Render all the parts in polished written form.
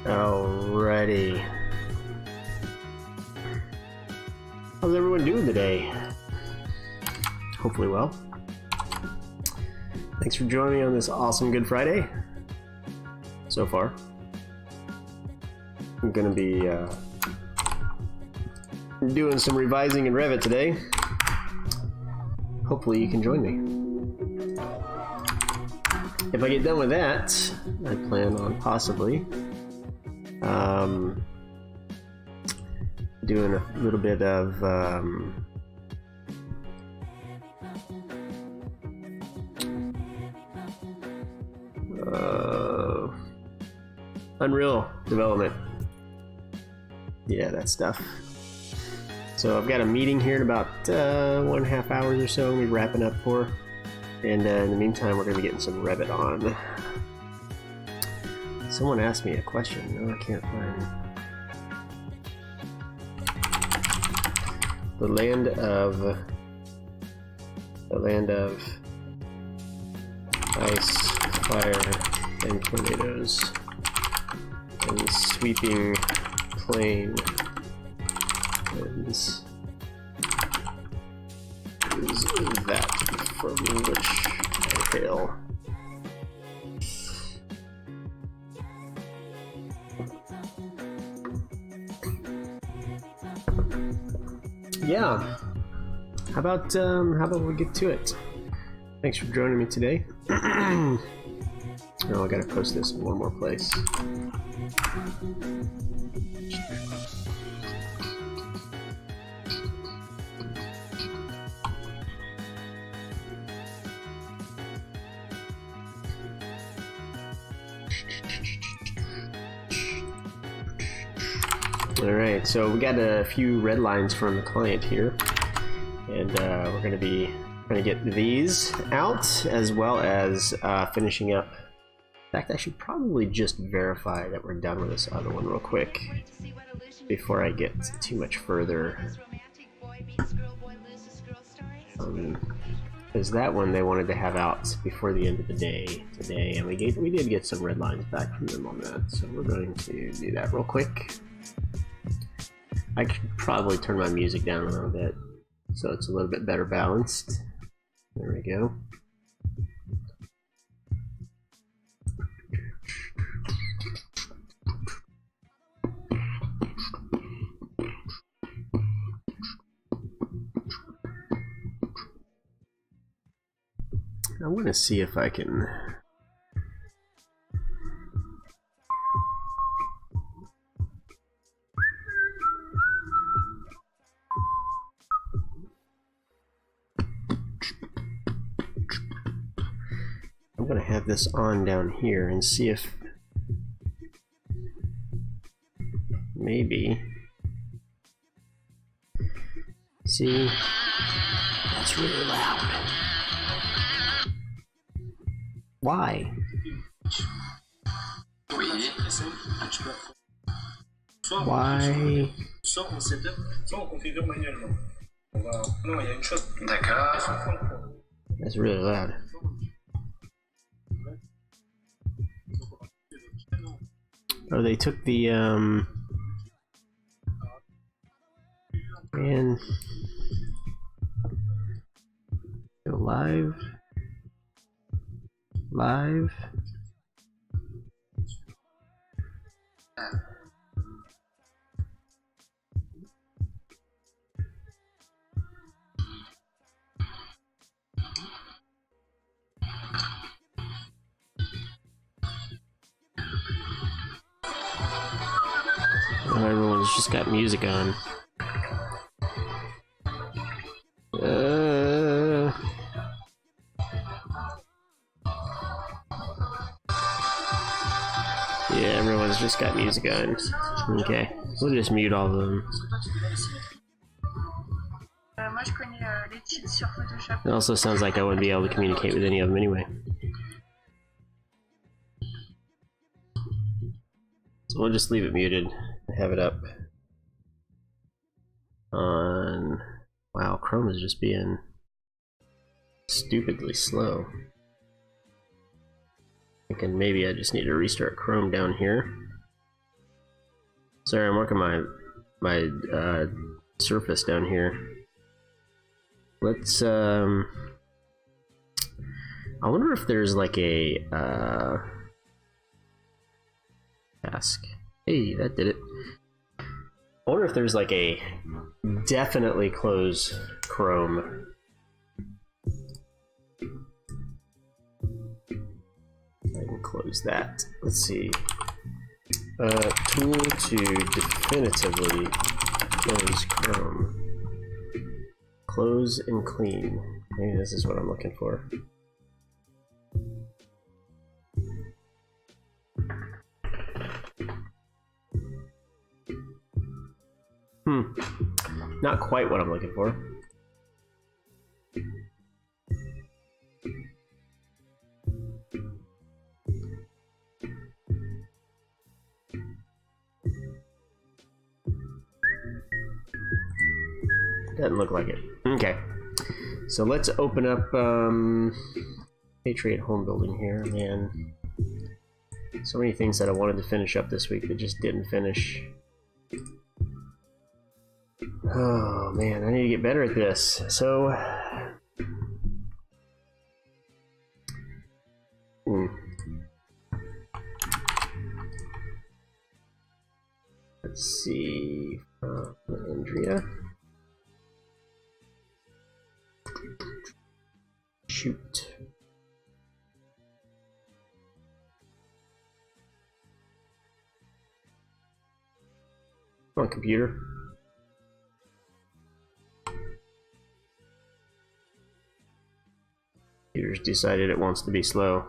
Alrighty. How's everyone doing today? Hopefully well. Thanks for joining me on this awesome Good Friday. So far. I'm gonna be doing some revising in Revit today. Hopefully you can join me. If I get done with that, I plan on possibly doing a little bit of Unreal development. Yeah, that stuff. So I've got a meeting here in about 1.5 hours or so. We'll be wrapping up for. And in the meantime, we're going to be getting some Revit on. Someone asked me a question. No, I can't find. The land of ice, fire, and tornadoes, and sweeping plain winds is that from which I hail. Yeah. How about we get to it? Thanks for joining me today. Oh, I gotta post this in one more place. Alright, so we got a few red lines from the client here, and we're going to be trying to get these out, as well as finishing up. In fact, I should probably just verify that we're done with this other one real quick before I get too much further. Because that one they wanted to have out before the end of the day today, and we did get some red lines back from them on that, so we're going to do that real quick. I could probably turn my music down a little bit so it's a little bit better balanced. There we go. I want to see if I can. I'm going to have this on down here and see if maybe. See, that's really loud. Why? Why? That's really loud. Oh, they took the and go live. Oh, everyone's just got music on. Yeah, everyone's just got music on. Okay, we'll just mute all of them. It also sounds like I wouldn't be able to communicate with any of them anyway. So we'll just leave it muted. Have it up on. Wow, Chrome is just being stupidly slow. Thinking maybe I just need to restart Chrome down here. Sorry, I'm working my surface down here. Let's I wonder if there's like a task. Hey, that did it. I wonder if there's like a definitely close Chrome. I can close that. Let's see. Tool to definitively close Chrome. Close and clean. Maybe this is what I'm looking for. Not quite what I'm looking for. Doesn't look like it. Okay. So let's open up Patriot Home Building here. Man, so many things that I wanted to finish up this week that just didn't finish. Oh man, I need to get better at this. So let's see. Andrea. Shoot. Come on, computer. Computer's decided it wants to be slow.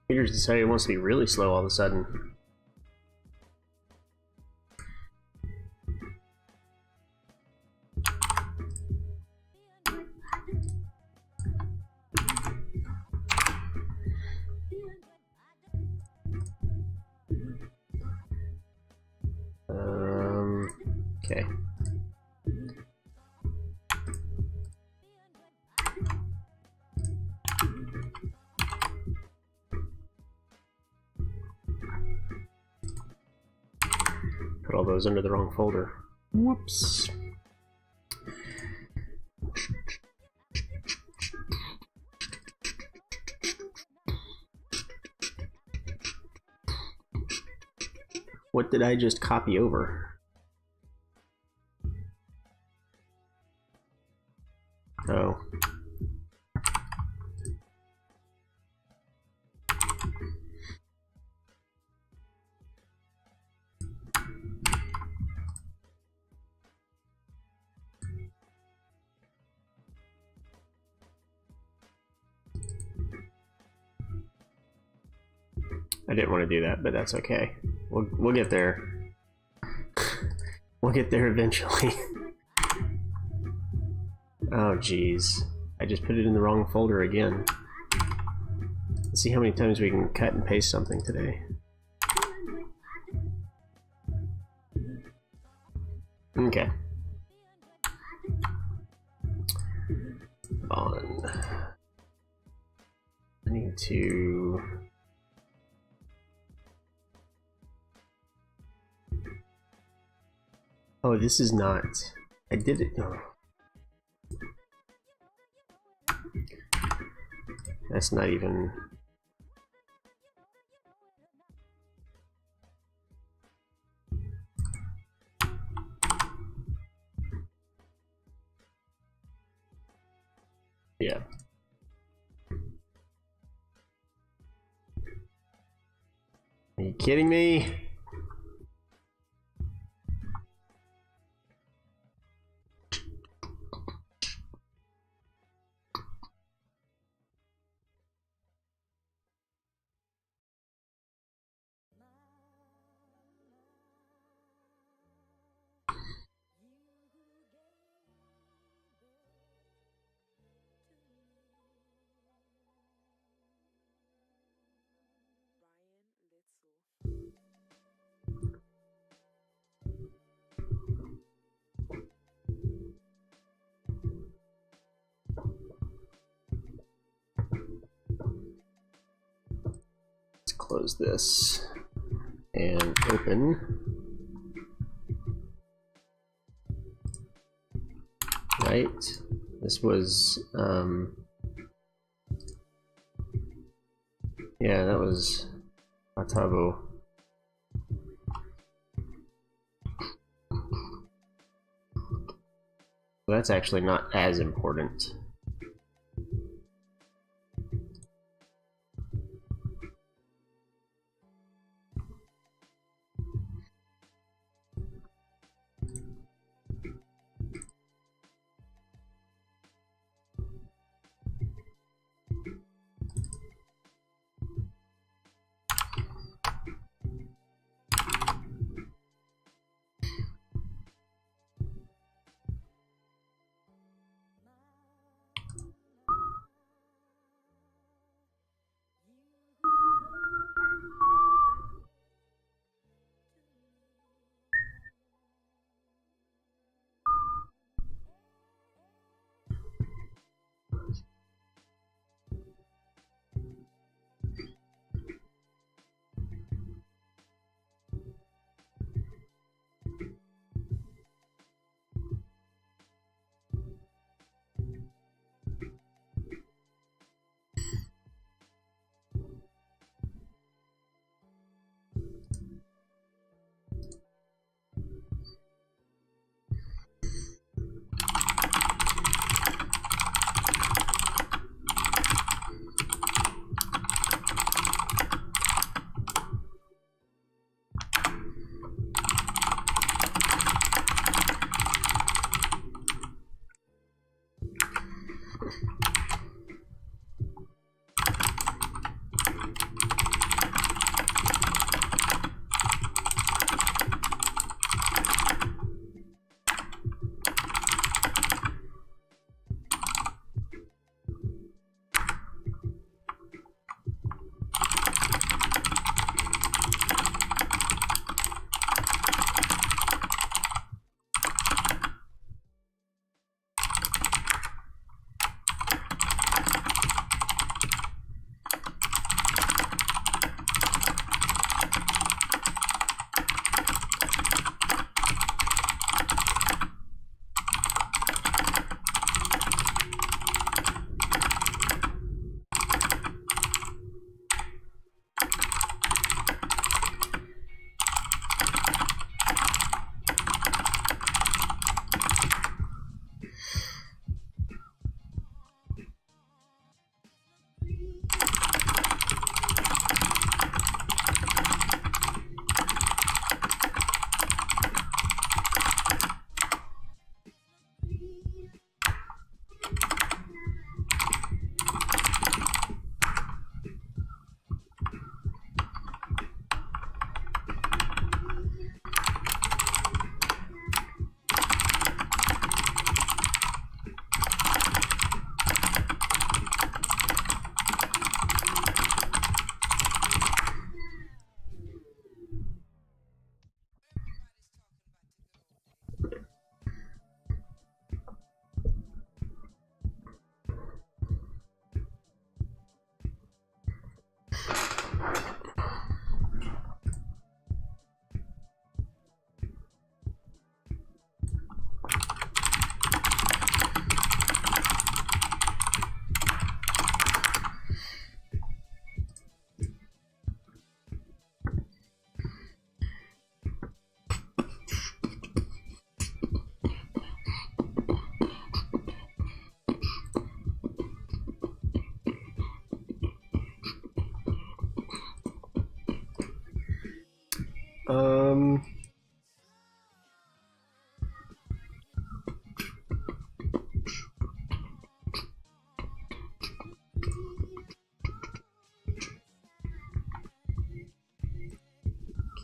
Computer's decided it wants to be really slow all of a sudden. Okay. Put all those under the wrong folder. Whoops. What did I just copy over? Oh. I didn't want to do that, but that's okay. We'll get there. We'll get there eventually. Oh geez, I just put it in the wrong folder again. Let's see how many times we can cut and paste something today. Okay. On. I need to. Oh, this is not. I did it. Oh. That's not even. Yeah. Are you kidding me? close this and open. Right, this was yeah, that was Otavo. That's actually not as important.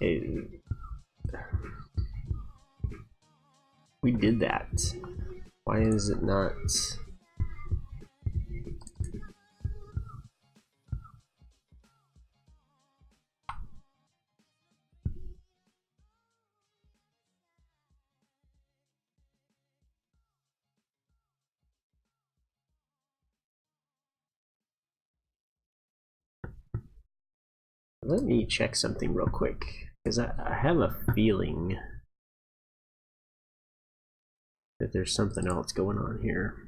Okay. We did that. Why is it not? Let me check something real quick, because I have a feeling that there's something else going on here.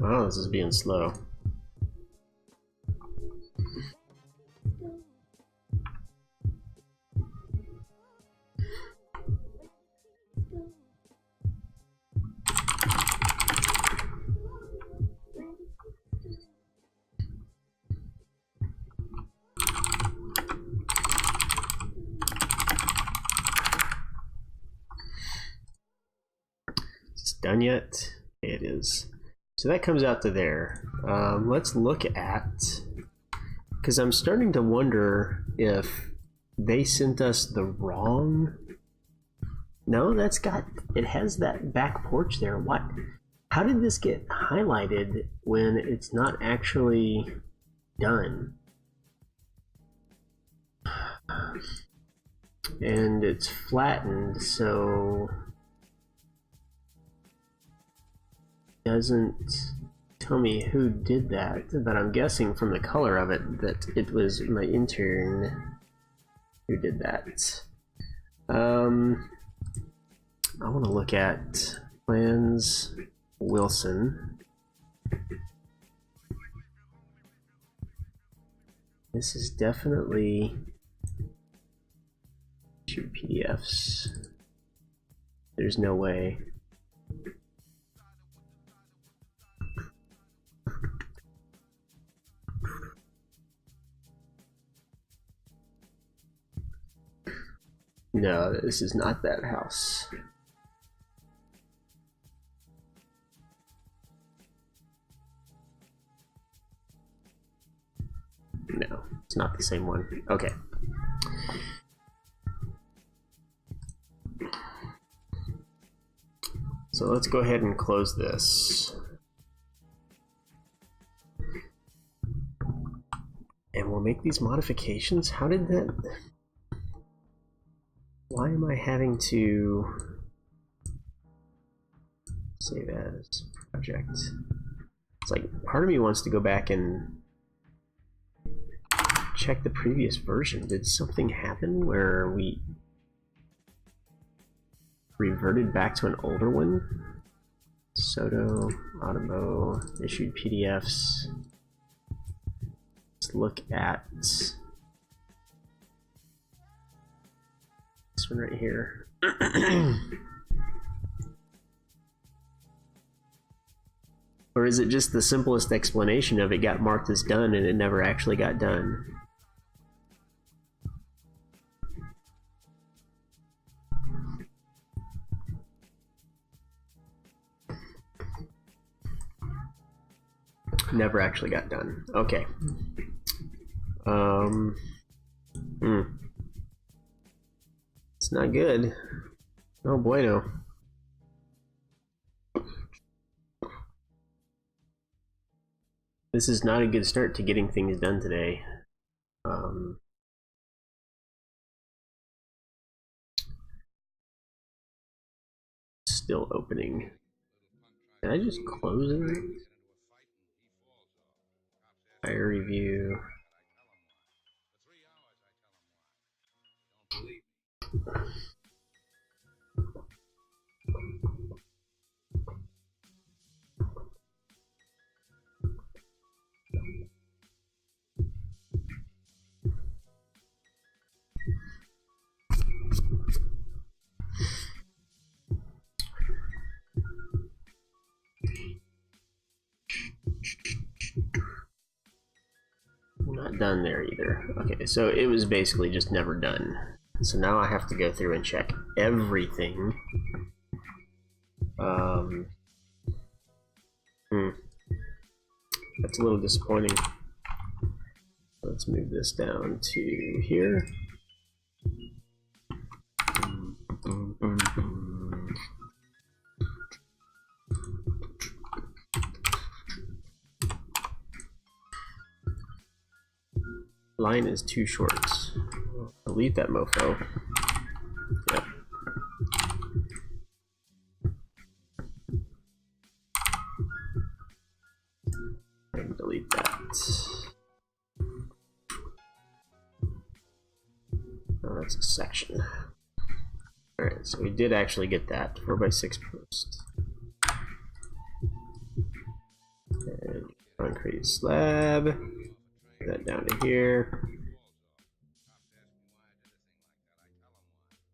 Oh, this is being slow. Is it done yet? It is. So that comes out to there. Let's look at, because I'm starting to wonder if they sent us the wrong. No, that's got, it has that back porch there. What? How did this get highlighted when it's not actually done? And it's flattened, so doesn't tell me who did that, but I'm guessing from the color of it that it was my intern who did that. I want to look at plans Wilson. This is definitely shoot PDFs. There's no way. No, this is not that house. No, it's not the same one. Okay. So let's go ahead and close this. And we'll make these modifications. How did that... Why am I having to save as project? It's like part of me wants to go back and check the previous version. Did something happen where we reverted back to an older one? Soto, Automo, issued PDFs. Let's look at this one right here. Or is it just the simplest explanation of it got marked as done and it never actually got done? Never actually got done. Okay. It's not good. Oh bueno. This is not a good start to getting things done today. Still opening. Did I just close it? Fire review. Not done there either. Okay, so it was basically just never done. So now I have to go through and check everything. That's a little disappointing. Let's move this down to here. Line is too short. Delete that mofo. Yep. And delete that. Oh, that's a section. Alright, so we did actually get that 4x6 post. And concrete slab. That down to here.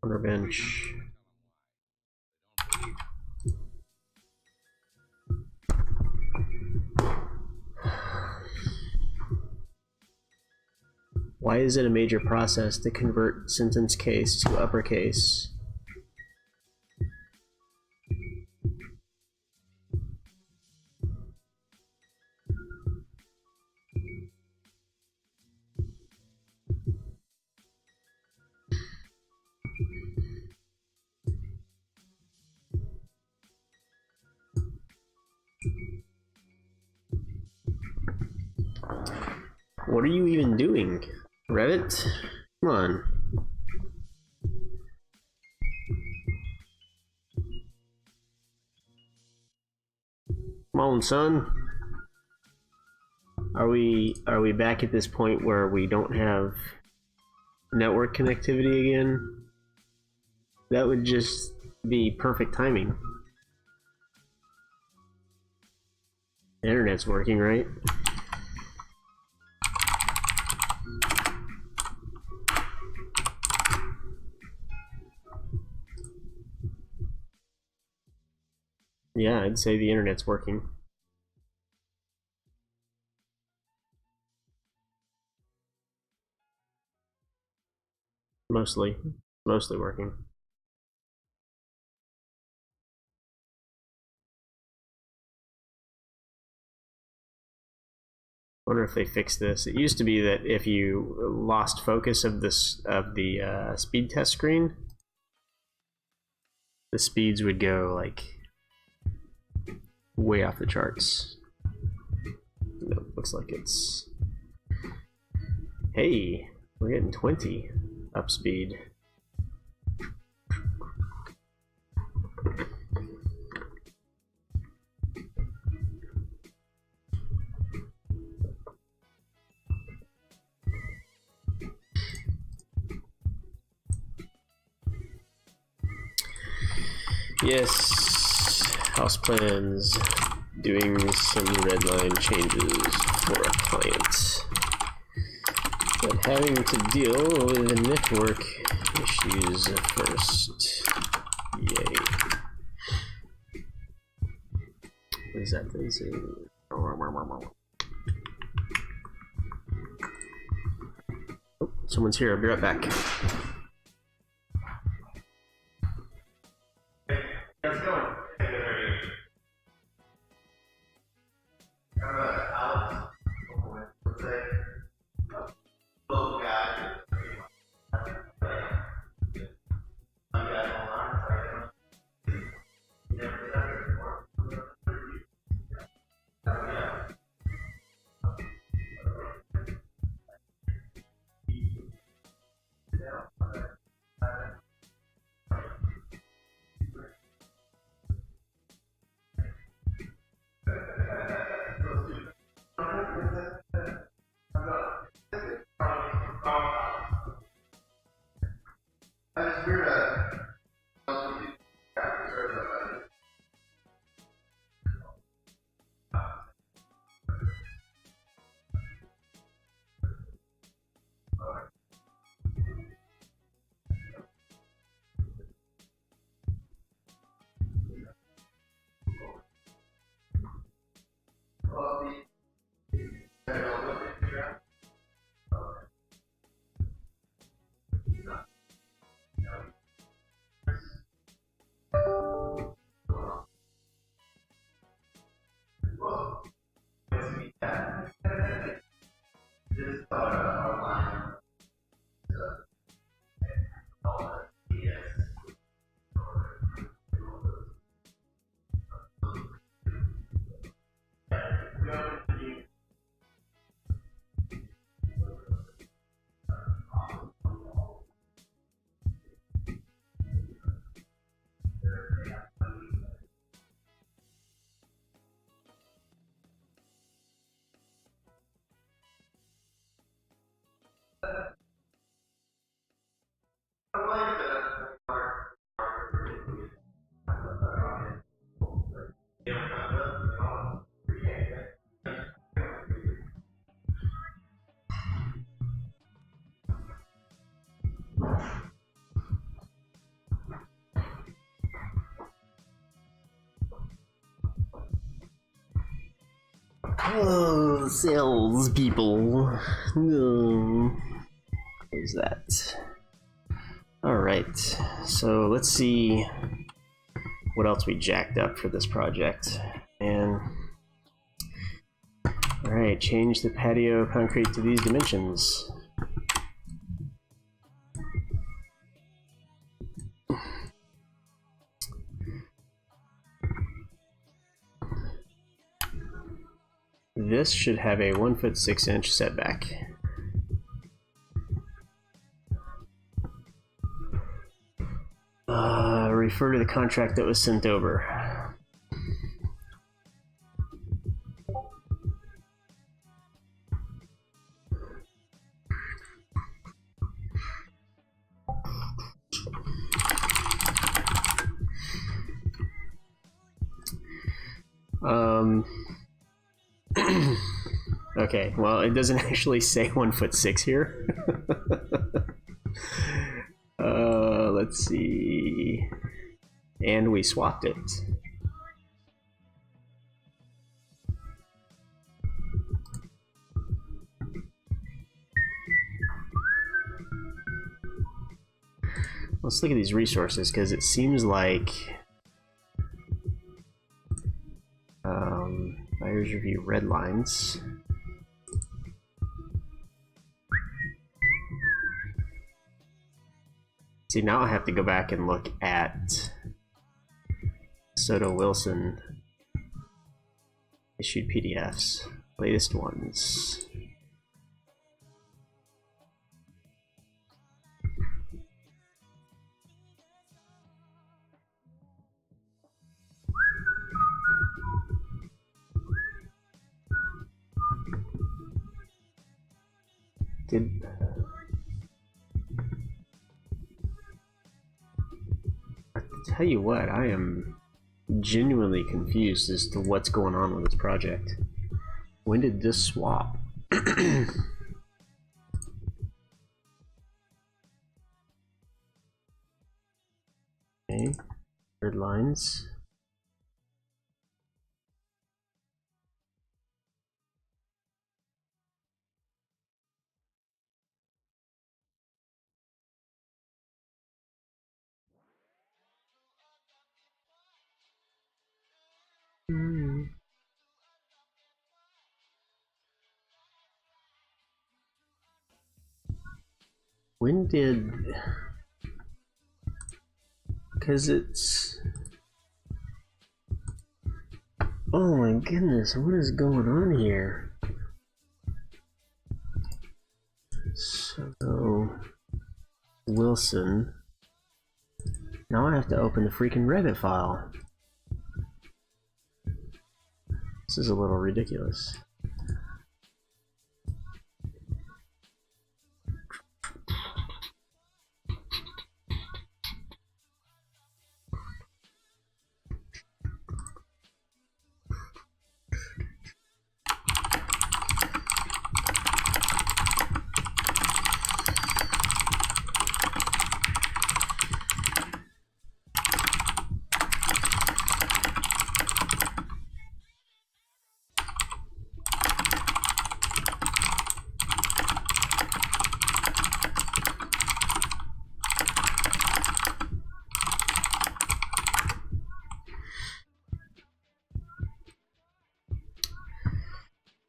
Corner bench. Why is it a major process to convert sentence case to uppercase? What are you even doing, Revit? Come on. Come on, son. Are we back at this point where we don't have network connectivity again? That would just be perfect timing. The internet's working, right? Yeah, I'd say the internet's working. Mostly working. Wonder if they fixed this. It used to be that if you lost focus of the speed test screen, the speeds would go like way off the charts. No, looks like it's. Hey, we're getting 20 up speed. Yes, house plans, doing some red line changes for a client, but having to deal with network issues first. Yay. is that? Oh, someone's here. I'll be right back. How's it going? Oh, salespeople. Oh, who's that? Alright, so let's see what else we jacked up for this project. And alright, change the patio concrete to these dimensions. This should have a 1 foot 6 inch setback. Refer to the contract that was sent over. Okay, well, it doesn't actually say 1 foot 6 here. Let's see. And we swapped it. Let's look at these resources, because it seems like buyer's review red lines. See, now I have to go back and look at Soto Wilson issued PDFs, latest ones. I tell you what, I am genuinely confused as to what's going on with this project. When did this swap? Okay. Red lines. When did... Because it's... Oh my goodness, what is going on here? So... Wilson... Now I have to open the freaking Revit file. This is a little ridiculous.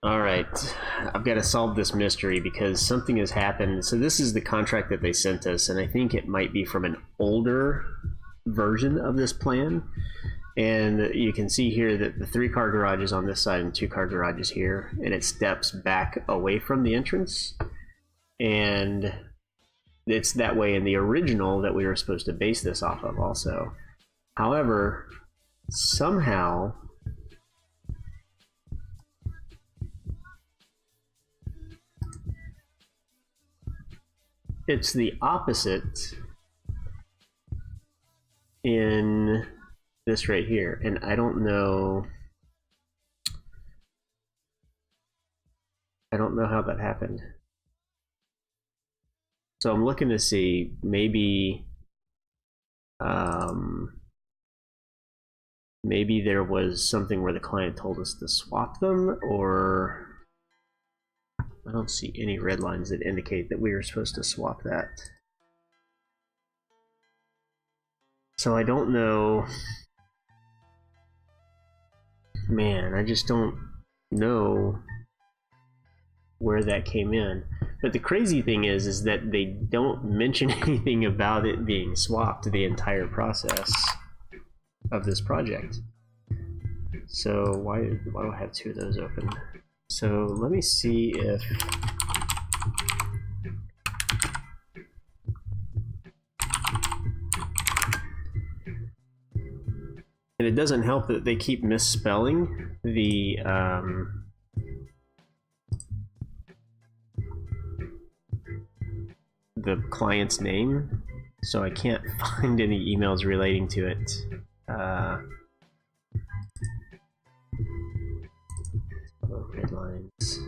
Alright, I've got to solve this mystery because something has happened. So this is the contract that they sent us, and I think it might be from an older version of this plan. And you can see here that the 3-car garage is on this side and 2-car garage is here, and it steps back away from the entrance. And it's that way in the original that we were supposed to base this off of also. However, somehow... it's the opposite in this right here, and I don't know how that happened. So I'm looking to see maybe maybe there was something where the client told us to swap them, or I don't see any red lines that indicate that we were supposed to swap that. So I don't know. Man, I just don't know where that came in. But the crazy thing is that they don't mention anything about it being swapped the entire process of this project. So why do I have 2 of those open? So let me see if and it doesn't help that they keep misspelling the client's name, so I can't find any emails relating to it. Red lines.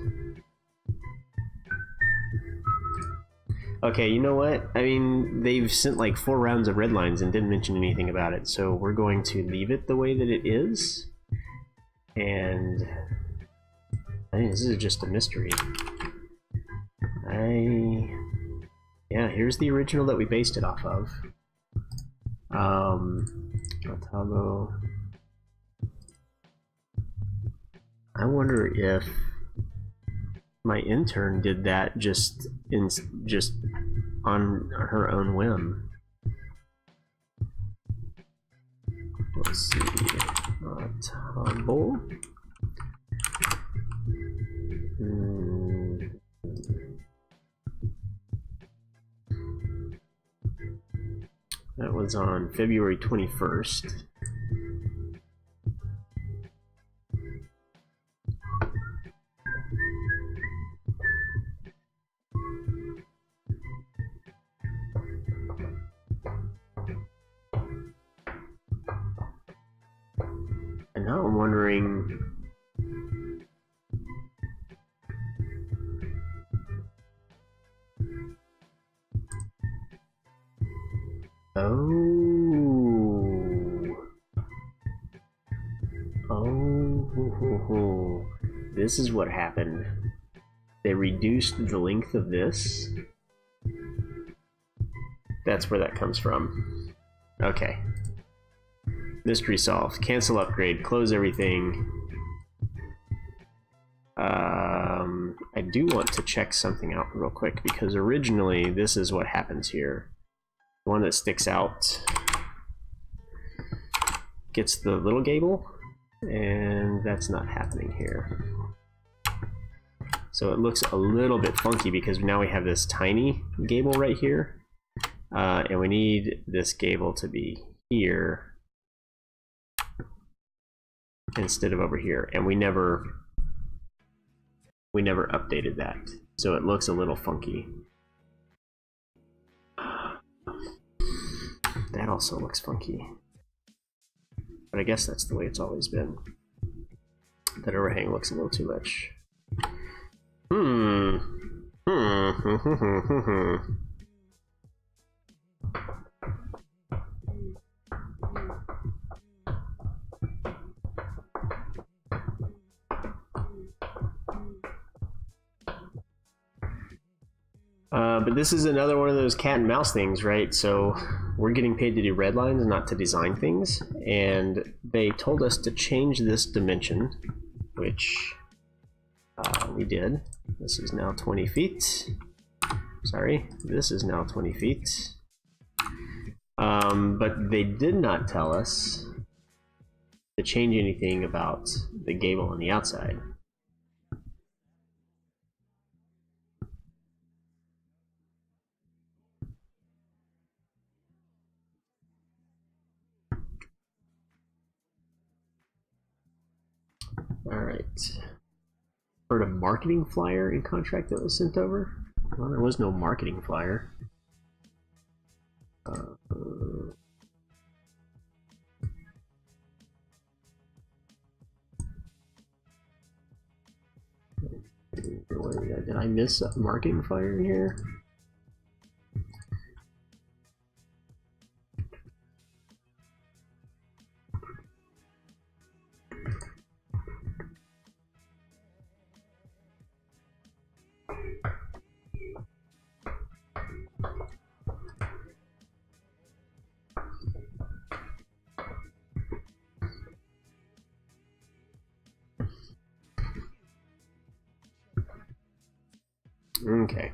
Okay, you know what? I mean, they've sent like 4 rounds of red lines and didn't mention anything about it, so we're going to leave it the way that it is. And I think this is just a mystery. Yeah, here's the original that we based it off of. Otavo. I wonder if my intern did that just on her own whim. Let's see. Otavo. That was on February 21st. And now I'm wondering... Oh, this is what happened. They reduced the length of this. That's where that comes from. Okay. Mystery solved. Cancel upgrade. Close everything. I do want to check something out real quick, because originally this is what happens here. The one that sticks out gets the little gable, and that's not happening here. So it looks a little bit funky because now we have this tiny gable right here, and we need this gable to be here instead of over here, and we never updated that, so it looks a little funky. That also looks funky, but I guess that's the way it's always been. That overhang looks a little too much. But this is another one of those cat and mouse things, right? So we're getting paid to do red lines, not to design things. And they told us to change this dimension, which we did. This is now 20 feet. Sorry, this is now 20 feet. But they did not tell us to change anything about the gable on the outside. Alright. Heard a marketing flyer in contract that was sent over? Well, there was no marketing flyer. Did I miss a marketing flyer in here? Okay.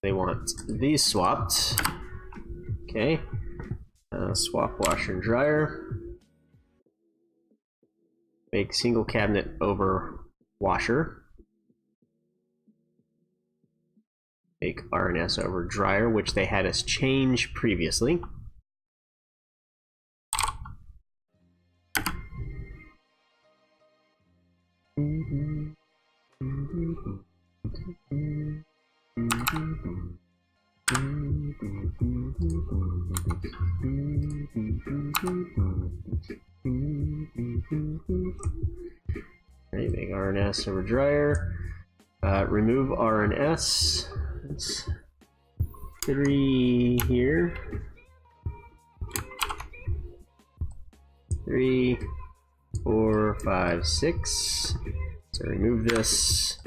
They want these swapped. Okay. Swap washer and dryer. Make single cabinet over washer. Make R&S over dryer, which they had us change previously. Right, make R&S over dryer. Remove R&S. That's 3 here. 3, 4, 5, 6. So remove this.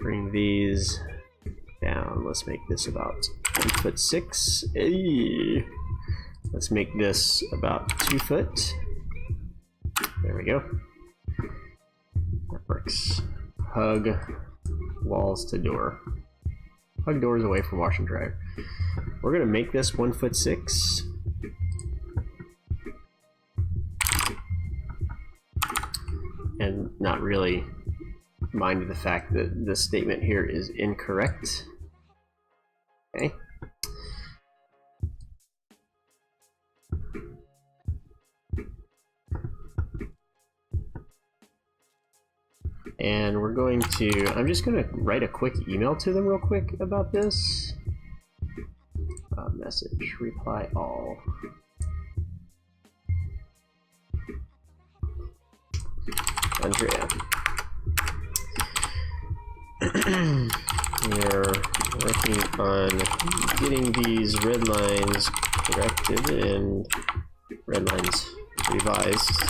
Bring these down. Let's make this about 1'6". Hey. Let's make this about 2 foot. There we go. That works. Hug walls to door. Hug doors away from wash and dryer. We're gonna make this 1'6". And not really mind the fact that this statement here is incorrect. Okay. And we're going to, I'm just going to write a quick email to them real quick about this. Message, reply all. Andrea. We're working on getting these red lines corrected and red lines revised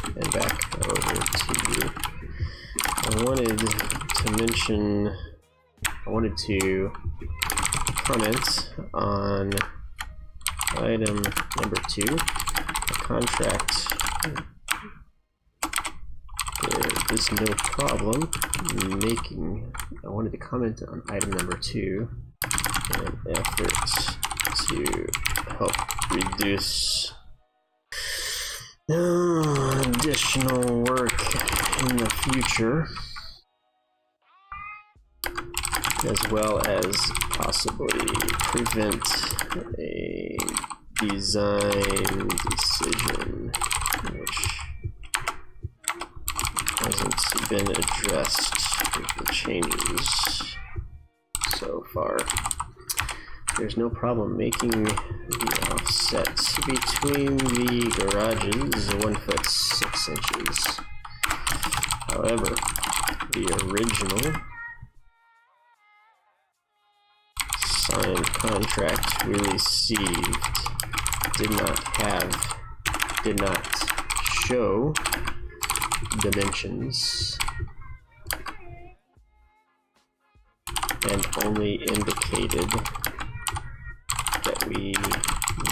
and back over to you. I wanted to comment on item number 2. contract, there is no problem making, I wanted to comment on item number 2, an effort to help reduce additional work in the future, as well as possibly prevent a design decision which hasn't been addressed with the changes so far. There's no problem making the offset between the garages 1 foot 6 inches. However, the original signed contract we received did not show dimensions and only indicated that we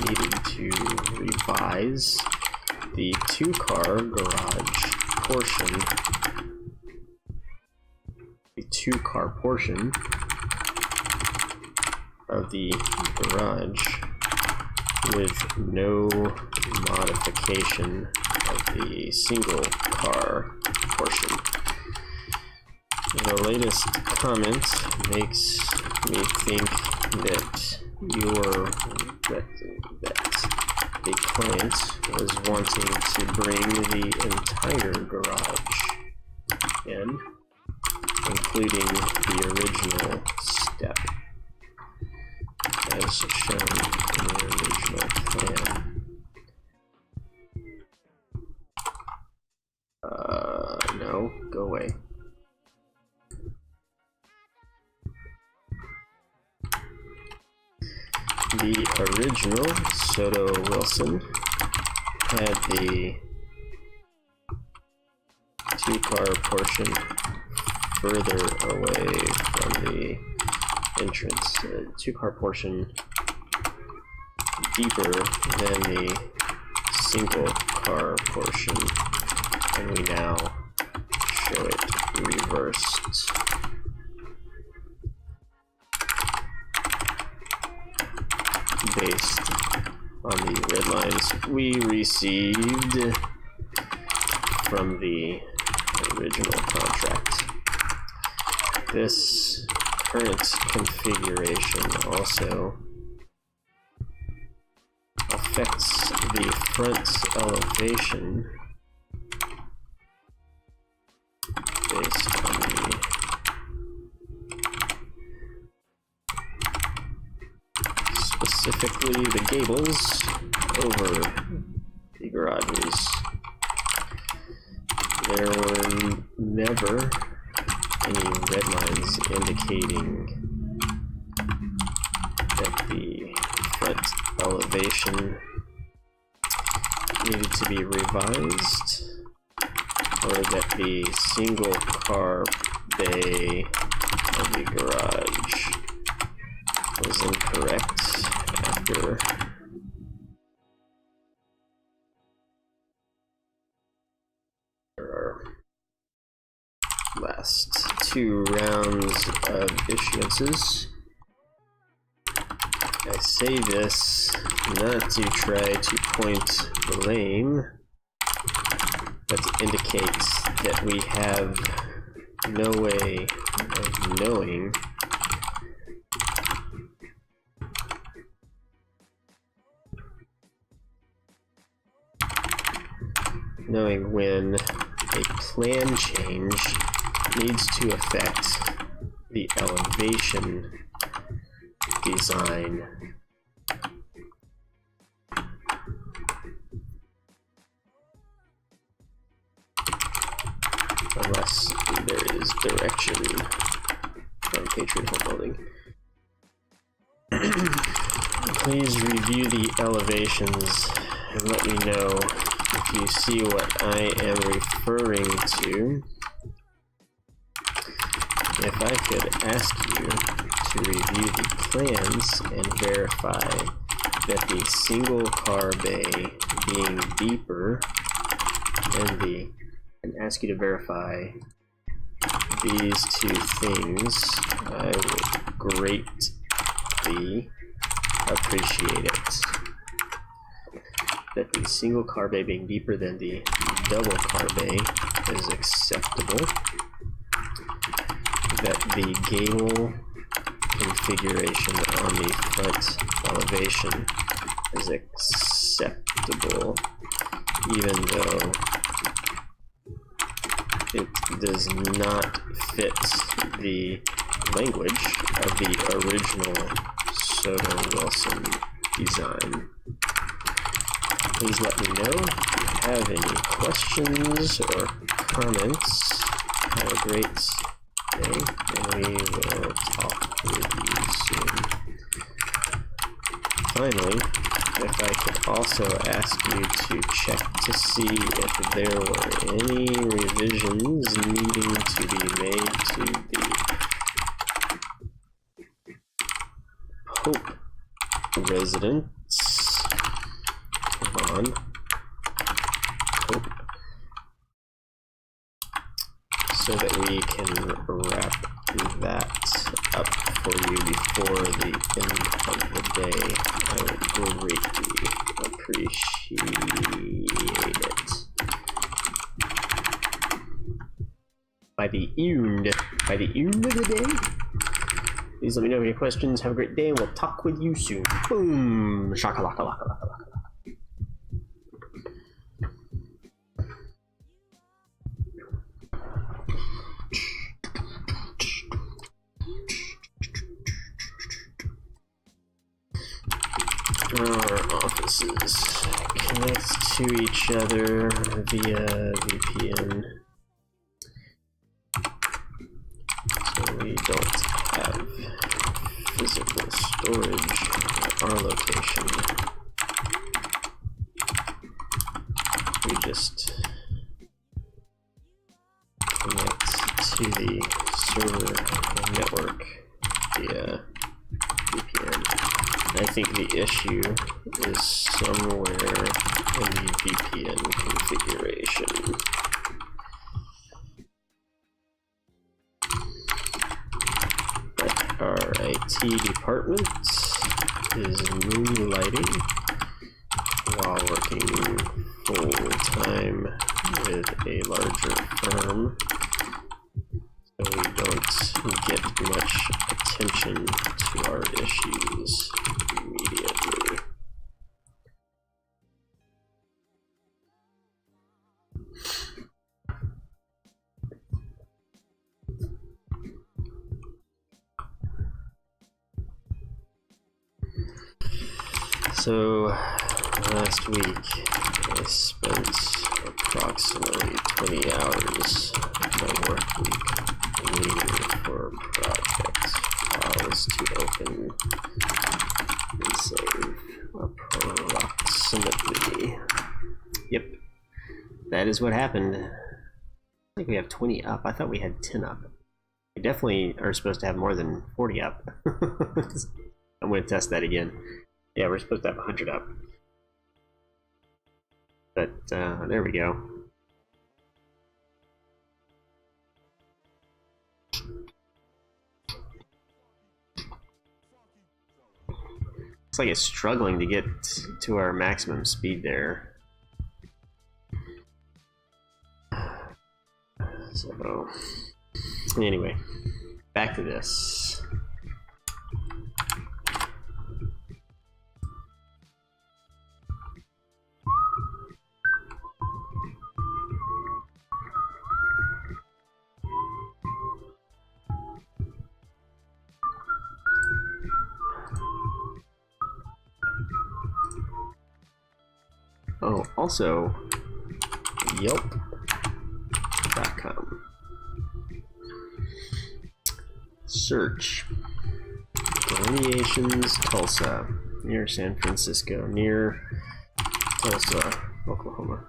needed to revise the 2-car garage portion, the 2-car portion of the garage with no modification of the single car portion. The latest comment makes me think that the client was wanting to bring the entire garage in, including the original step as shown in the original plan. No, go away. The original Soto Wilson had the 2-car portion further away from the entrance. 2-car portion deeper than the single car portion, and we now show it reversed. Based on the red lines we received from the original contract. This current configuration also affects the front elevation based on the specifically the gables over the garages. There were never any red lines indicating that the front elevation needed to be revised, or that the single car bay of the garage was incorrect after our last 2 rounds of issuances. I say this not to try to point blame, but to indicate that we have no way of knowing when a plan change needs to affect the elevation design. Unless there is direction from Patriot Home Building. Please review the elevations and let me know if you see what I am referring to. If I could ask you to review the plans and verify that the single car bay being deeper than the, and ask you to verify these two things, I would greatly appreciate it. That the single car bay being deeper than the double car bay is acceptable. That the gable configuration on the front elevation is acceptable, even though it does not fit the language of the original Soto Wilson design. Please let me know if you have any questions or comments. Have a great day, and we will talk with you soon. Finally, if I could also ask you to check to see if there were any revisions needing to be made to the Pope residence. Pope, so that we can wrap that up for you before the end of the day. I would greatly appreciate it. By the end of the day. Please let me know if you have any questions. Have a great day, and we'll talk with you soon. Boom! Shakalaka laka laka laka. Our offices connect to each other via VPN, so we don't have physical storage at our location. We just connect to the server network via VPN. I think the issue is somewhere in the VPN configuration. But our IT department is moonlighting while working full-time with a larger firm, so we don't get much attention to our issues immediately. So last week I spent approximately 20 hours of my work week waiting for project files to open and save approximately. Yep, that is what happened. I think we have 20 up. I thought we had 10 up. We definitely are supposed to have more than 40 up. I'm going to test that again. Yeah, we're supposed to have 100 up. But there we go. Looks like it's struggling to get to our maximum speed there. So, anyway, back to this. Oh, also, Yelp.com. Search. Delineations, Tulsa. Near San Francisco. Near Tulsa, Oklahoma.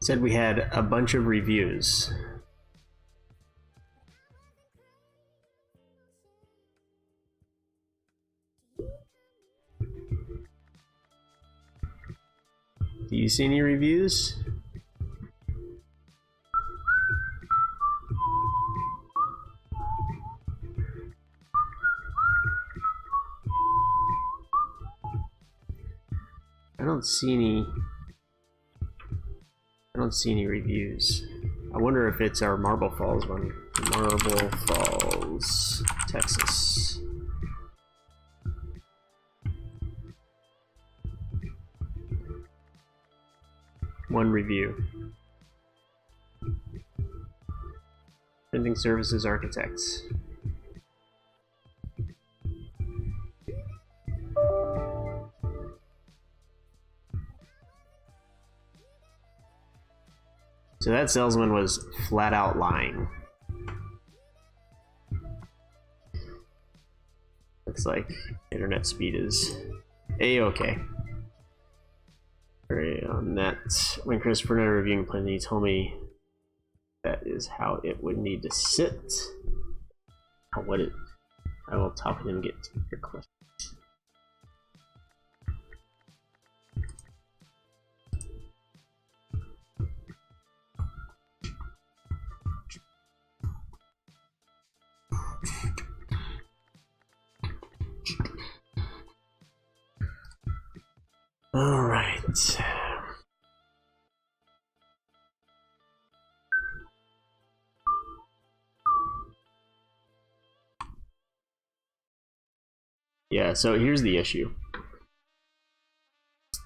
Said we had a bunch of reviews. Do you see any reviews? I don't see any reviews. I wonder if it's our Marble Falls one. Marble Falls, Texas. One review. Printing Services Architects. So that salesman was flat out lying. Looks like internet speed is A-okay. On that, when Christopher and I were reviewing the plan, he told me that is how it would need to sit. I will talk with him and get your question. All right. Yeah, so here's the issue.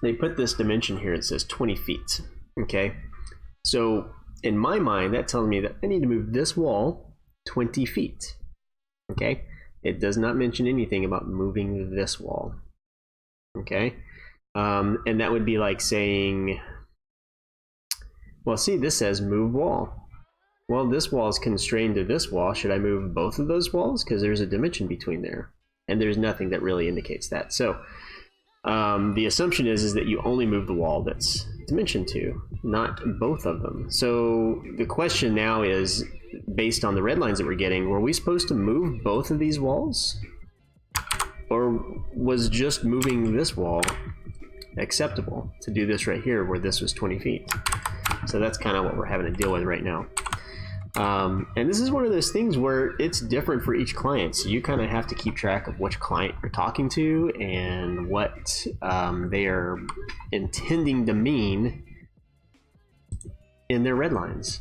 They put this dimension here, it says 20 feet, okay? So in my mind, that tells me that I need to move this wall 20 feet, okay? It does not mention anything about moving this wall, okay? And that would be like saying, well, see, this says move wall. Well, this wall is constrained to this wall. Should I move both of those walls? Because there's a dimension between there. And there's nothing that really indicates that. So the assumption is that you only move the wall that's dimensioned to, not both of them. So the question now is, based on the red lines that we're getting, were we supposed to move both of these walls? Or was just moving this wall acceptable to do this right here where this was 20 feet? So that's kind of what we're having to deal with right now. And this is one of those things where it's different for each client. So you kind of have to keep track of which client you're talking to and what they are intending to mean in their red lines.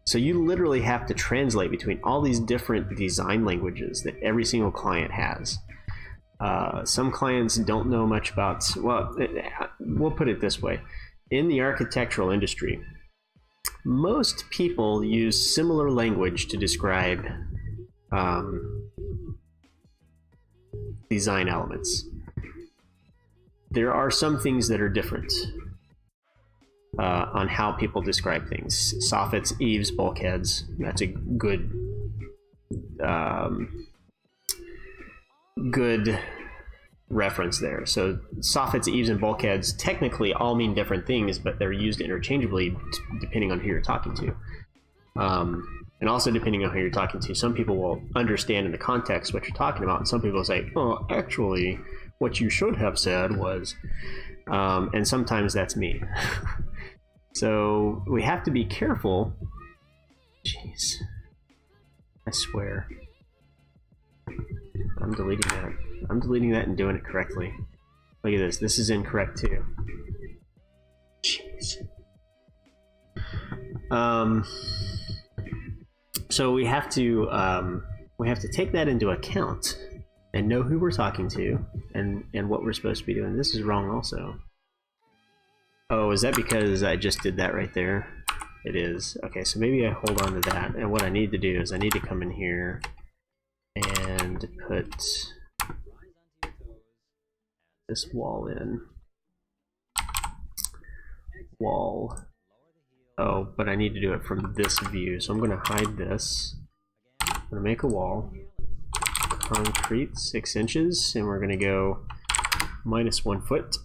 So you literally have to translate between all these different design languages that every single client has. Some clients don't know much about, well, we'll put it this way. In the architectural industry, most people use similar language to describe design elements. There are some things that are different on how people describe things. Soffits, eaves, bulkheads, that's a good reference there. So soffits, eaves, and bulkheads technically all mean different things, but they're used interchangeably depending on who you're talking to. And also depending on who you're talking to. Some people will understand in the context what you're talking about, and some people will say, oh, actually, what you should have said was, and sometimes that's me. So we have to be careful. Jeez. I swear. I'm deleting that. I'm deleting that and doing it correctly. Look at this. This is incorrect too. Jeez. So we have to take that into account and know who we're talking to and what we're supposed to be doing. This is wrong also. Oh, is that because I just did that right there? It is. Okay, so maybe I hold on to that. And what I need to do is I need to come in here and put this wall in. Wall. Oh, but I need to do it from this view. So I'm going to hide this. I'm going to make a wall. Concrete, 6 inches. And we're going to go -1 foot.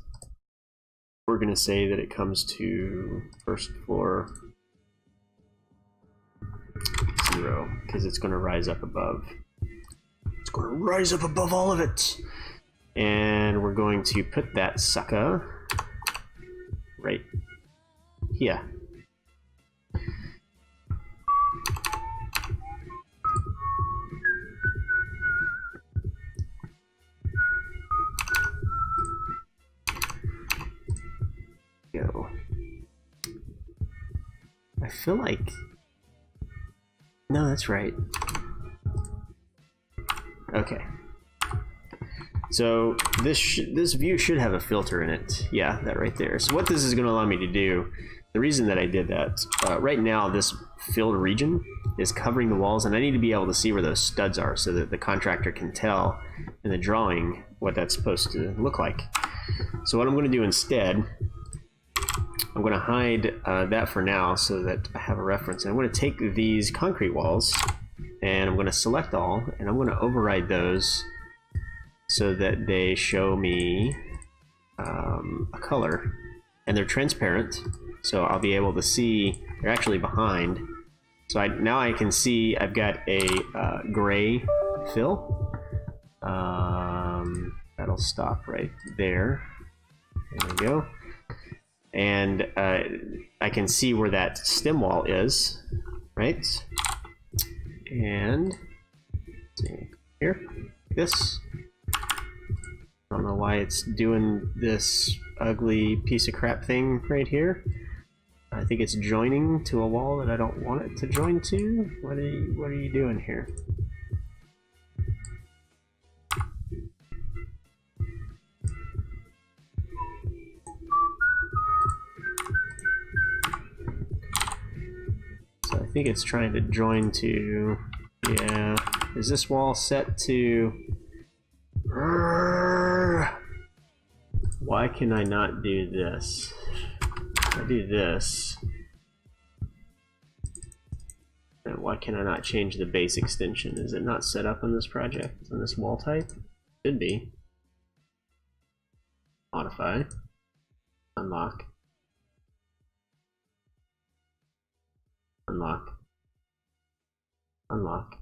We're going to say that it comes to first floor 0, because it's going to rise up above. It's going to rise up above all of it. And we're going to put that sucker right here. Go. I feel like, no, that's right. Okay. So this view should have a filter in it. Yeah, that right there. So what this is going to allow me to do, the reason that I did that, right now this filled region is covering the walls, and I need to be able to see where those studs are so that the contractor can tell in the drawing what that's supposed to look like. So what I'm going to do instead, I'm going to hide that for now so that I have a reference. And I'm going to take these concrete walls and I'm going to select all, and I'm going to override those so that they show me a color, and they're transparent, so I'll be able to see they're actually behind. So now I can see I've got a gray fill. That'll stop right there. There we go. And I can see where that stem wall is, right? And see here, this. I don't know why it's doing this ugly piece of crap thing right here. I think it's joining to a wall that I don't want it to join to. What are you doing here? So I think it's trying to join to, yeah. Is this wall set to? Why can I not do this? If I do this, and why can I not change the base extension? Is it not set up in this project, in this wall type? Should be. Modify. Unlock. Unlock. Unlock.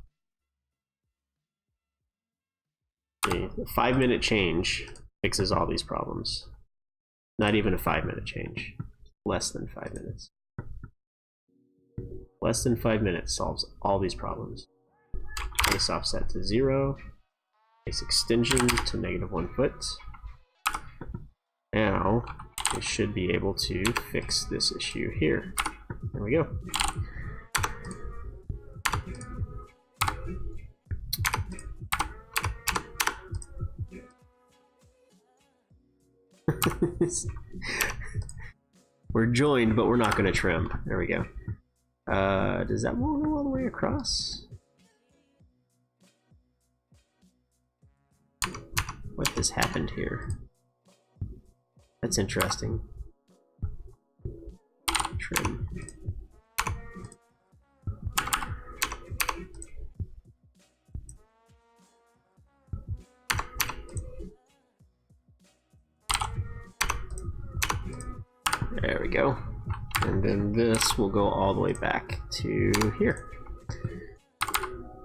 Okay, a 5-minute change fixes all these problems. Not even a 5-minute change. Less than 5 minutes. Less than 5 minutes solves all these problems. Base offset to 0. Base extension to -1 foot. Now, we should be able to fix this issue here. There we go. We're joined, but we're not going to trim. There we go. Does that wall go all the way across? What has happened here? That's interesting. Trim. There we go. And then this will go all the way back to here.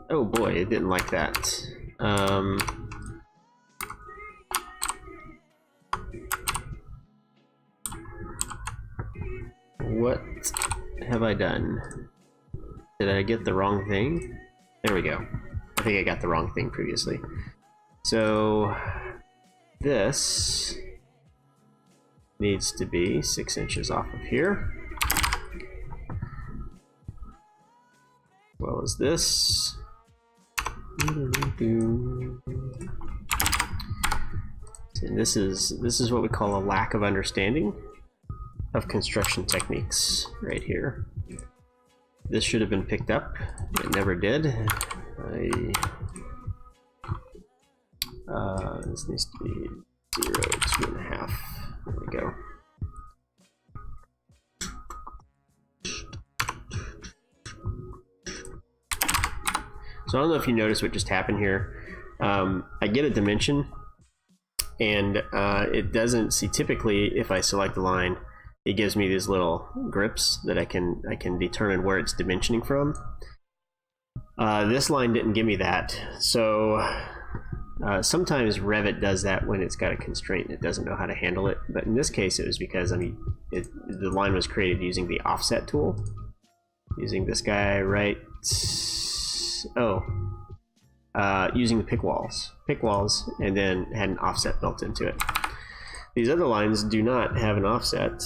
Oh boy, it didn't like that. What have I done? Did I get the wrong thing? There we go. I think I got the wrong thing previously. So this needs to be 6 inches off of here. As well as this. And this is what we call a lack of understanding of construction techniques right here. This should have been picked up. It never did. This needs to be 0, 2.5. There we go. So I don't know if you noticed what just happened here. I get a dimension, and it doesn't see. Typically, if I select the line, it gives me these little grips that I can determine where it's dimensioning from. This line didn't give me that, so sometimes Revit does that when it's got a constraint and it doesn't know how to handle it. But in this case, it was because the line was created using the offset tool, using this guy right. Using the pick walls, and then had an offset built into it. These other lines do not have an offset,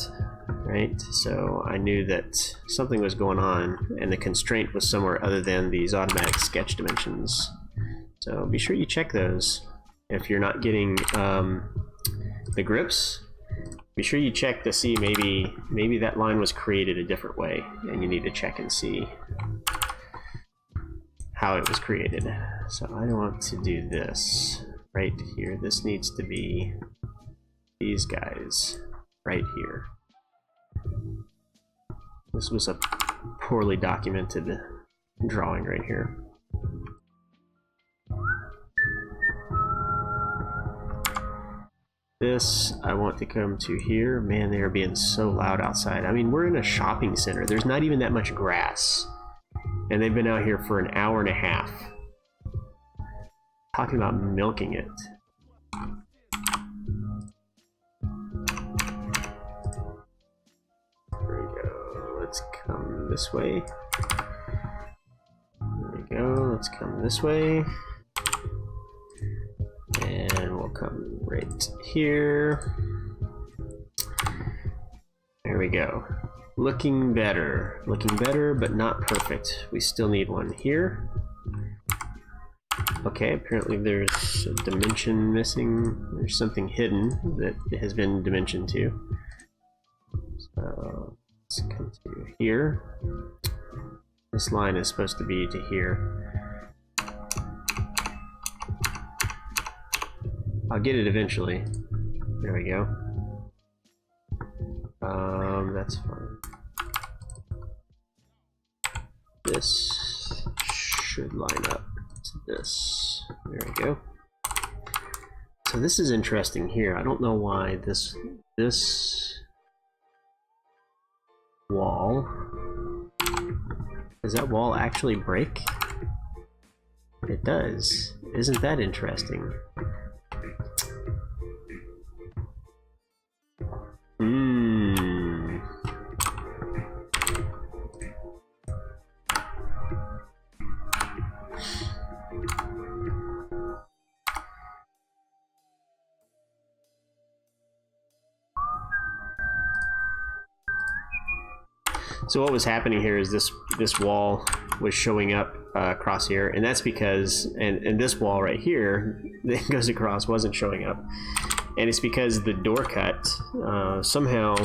right? So I knew that something was going on, and the constraint was somewhere other than these automatic sketch dimensions. So be sure you check those. If you're not getting the grips, be sure you check to see maybe that line was created a different way, and you need to check and see how it was created. So I want to do this right here. This needs to be these guys right here. This was a poorly documented drawing right here. This I want to come to here. Man, they are being so loud outside. I mean, we're in a shopping center. There's not even that much grass. And they've been out here for an hour and a half. Talking about milking it. There we go. Let's come this way. There we go. Let's come this way. And we'll come right here. There we go. Looking better, but not perfect. We still need one here. Okay, apparently there's a dimension missing. There's something hidden that has been dimensioned to. So let's come to here. This line is supposed to be to here. I'll get it eventually. There we go. That's fine. This should line up to this. There we go. So this is interesting here. I don't know why this wall, does that wall actually break? It does. Isn't that interesting? So what was happening here is this wall was showing up across here, and that's because, and this wall right here that goes across wasn't showing up, and it's because the door cut, somehow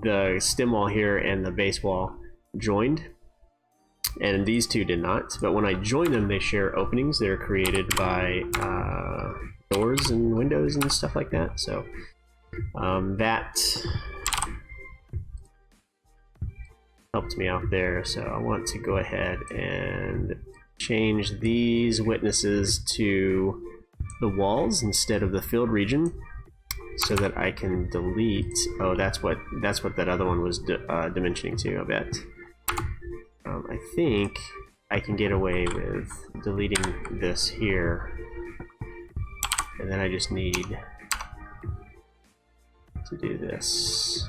the stem wall here and the base wall joined, and these two did not. But when I join them, they share openings that are created by doors and windows and stuff like that. So that helped me out there. So I want to go ahead and change these witnesses to the walls instead of the filled region, so that I can delete. Oh, that's what that other one was dimensioning to, I bet. I think I can get away with deleting this here, and then I just need to do this.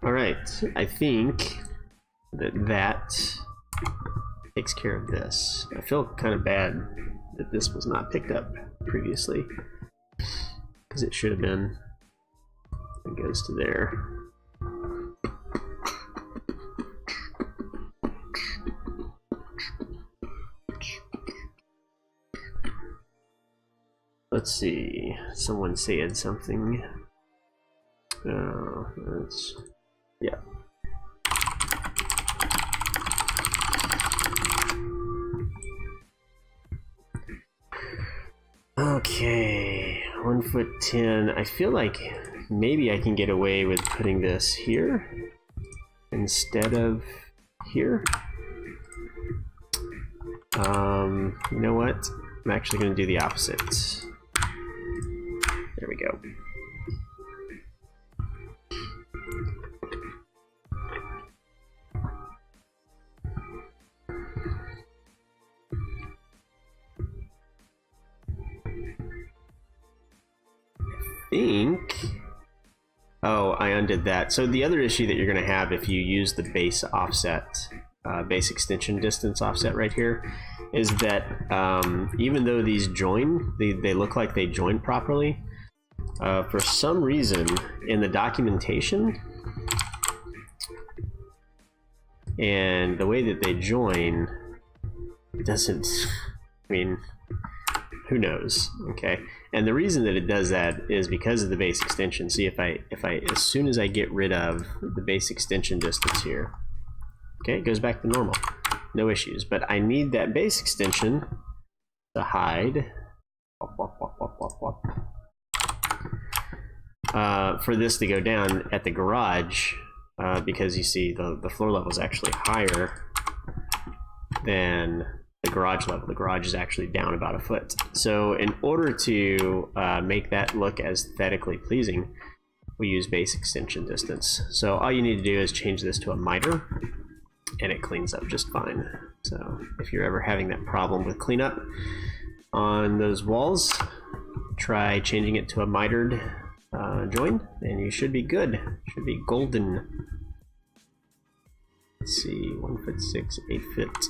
All right, I think that takes care of this. I feel kind of bad that this was not picked up previously, because it should have been. It goes to there. Let's see. Someone said something. That's, yeah. Okay, 1'10". I feel like maybe I can get away with putting this here instead of here. You know what? I'm actually going to do the opposite. There we go. think... Oh, I undid that. So the other issue that you're going to have if you use the base offset, base extension distance offset right here, is that even though these join, they look like they join properly, for some reason in the documentation and the way that they join, it doesn't, I mean, who knows, okay? And the reason that it does that is because of the base extension. See, if I as soon as I get rid of the base extension distance here, okay, it goes back to normal, no issues. But I need that base extension to hide for this to go down at the garage, because you see the floor level is actually higher than the garage level. The garage is actually down about a foot. So in order to make that look aesthetically pleasing, we use base extension distance. So all you need to do is change this to a miter, and it cleans up just fine. So if you're ever having that problem with cleanup on those walls, try changing it to a mitered join, and you should be good. Should be golden. Let's see, 1'6", 8 foot.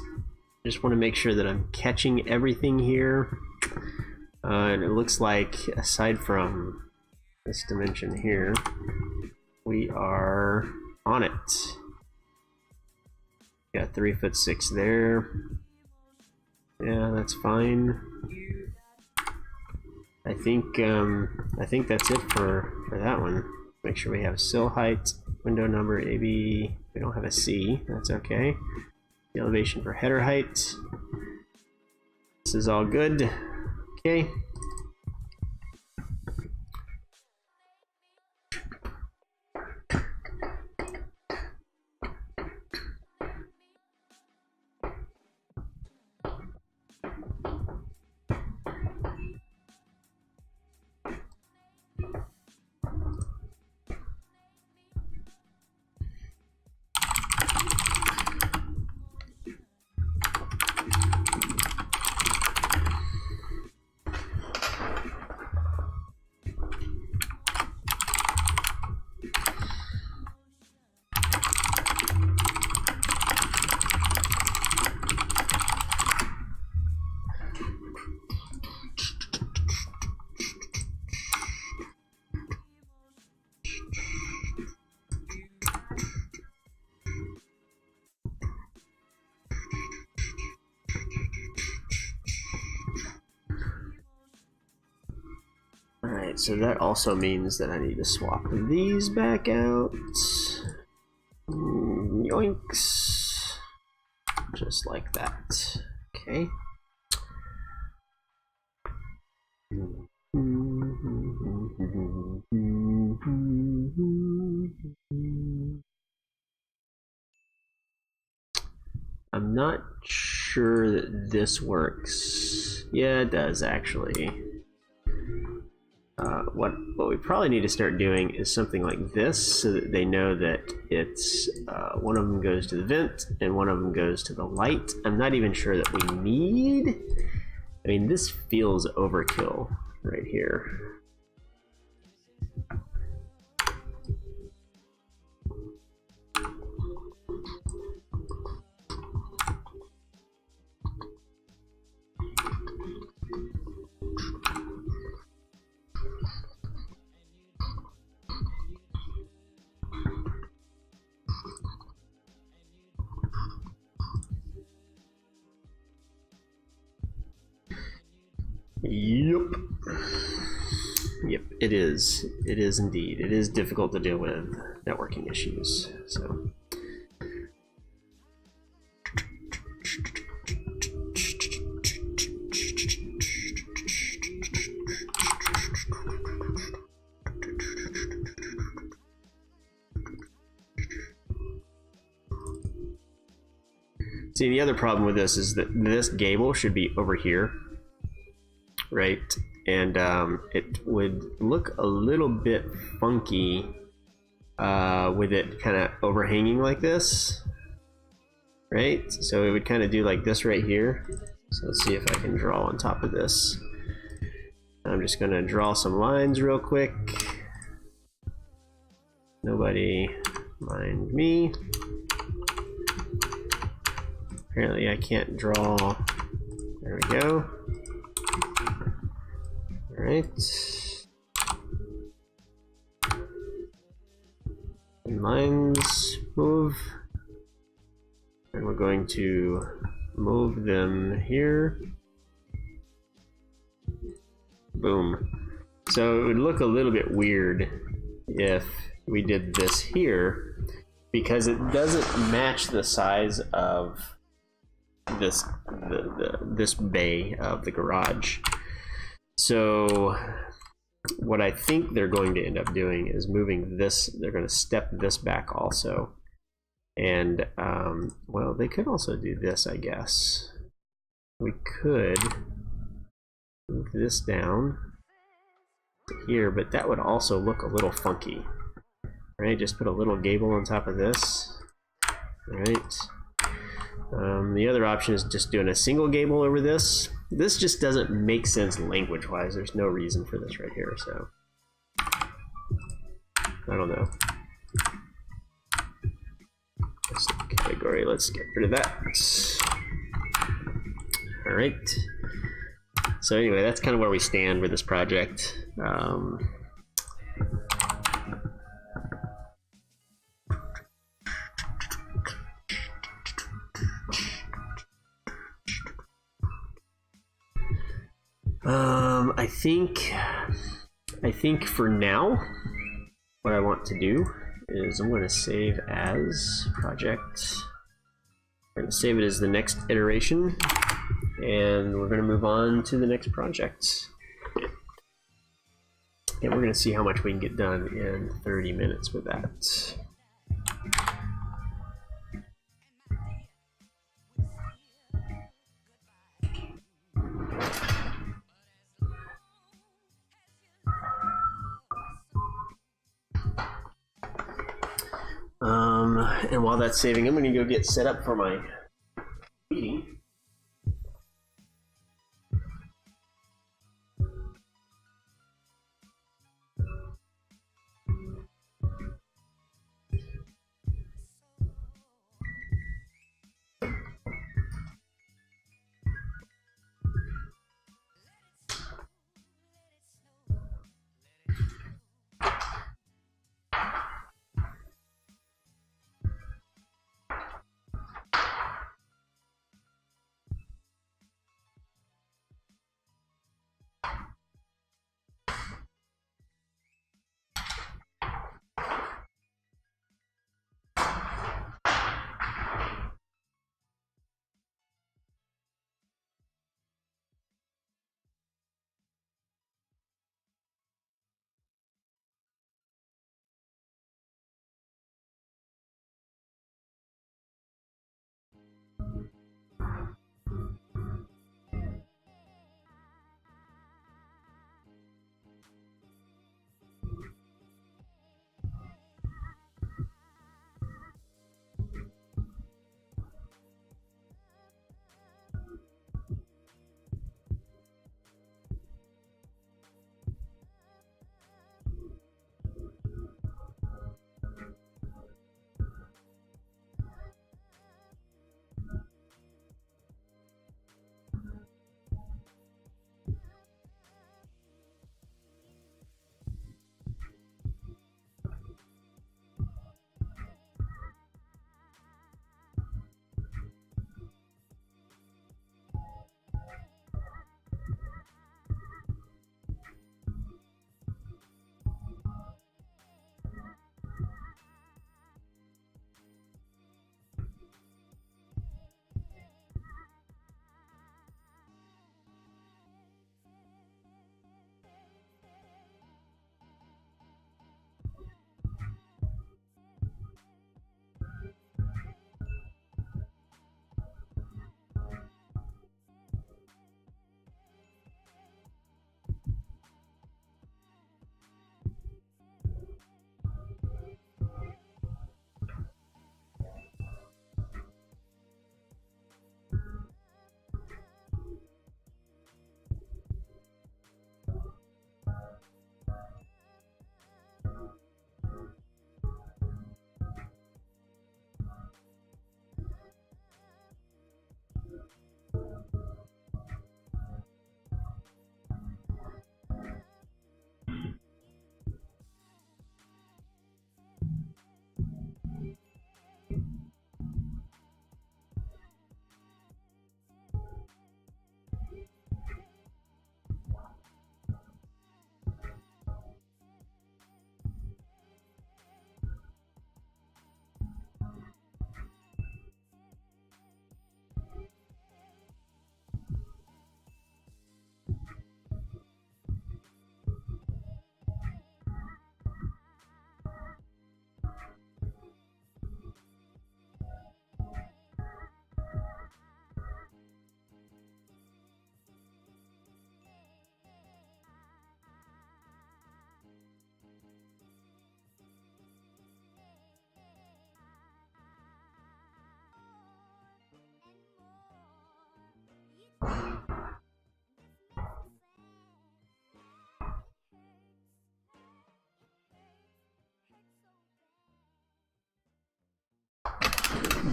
Just want to make sure that I'm catching everything here. And it looks like, aside from this dimension here, we are on it. Got 3'6" there. Yeah, that's fine. I think that's it for that one. Make sure we have sill height, window number, AB. We don't have a C. That's okay. The elevation for header height. This is all good. Okay. Alright, so that also means that I need to swap these back out. Yoinks. Just like that. Okay. I'm not sure that this works. Yeah, it does actually. What we probably need to start doing is something like this, so that they know that it's one of them goes to the vent and one of them goes to the light. I'm not even sure that we need. I mean, this feels overkill right here. Yep, it is. It is indeed. It is difficult to deal with networking issues. So. See, the other problem with this is that this gable should be over here, right? And it would look a little bit funky with it kind of overhanging like this, right? So it would kind of do like this right here. So let's see if I can draw on top of this. I'm just gonna draw some lines real quick. Nobody mind me. Apparently I can't draw. There we go. All right. And lines move. And we're going to move them here. Boom. So it would look a little bit weird if we did this here, because it doesn't match the size of this this bay of the garage. So what I think they're going to end up doing is moving this. They're going to step this back also, and well, they could also do this, I guess. We could move this down to here, but that would also look a little funky, right? Just put a little gable on top of this, right? The other option is just doing a single gable over this. This just doesn't make sense language-wise. There's no reason for this right here, so I don't know. This category, let's get rid of that. All right. So anyway, that's kind of where we stand with this project. I think for now, what I want to do is I'm going to save as project. I'm going to save it as the next iteration, and we're going to move on to the next project. And we're going to see how much we can get done in 30 minutes with that. And while that's saving, I'm going to go get set up for my meeting.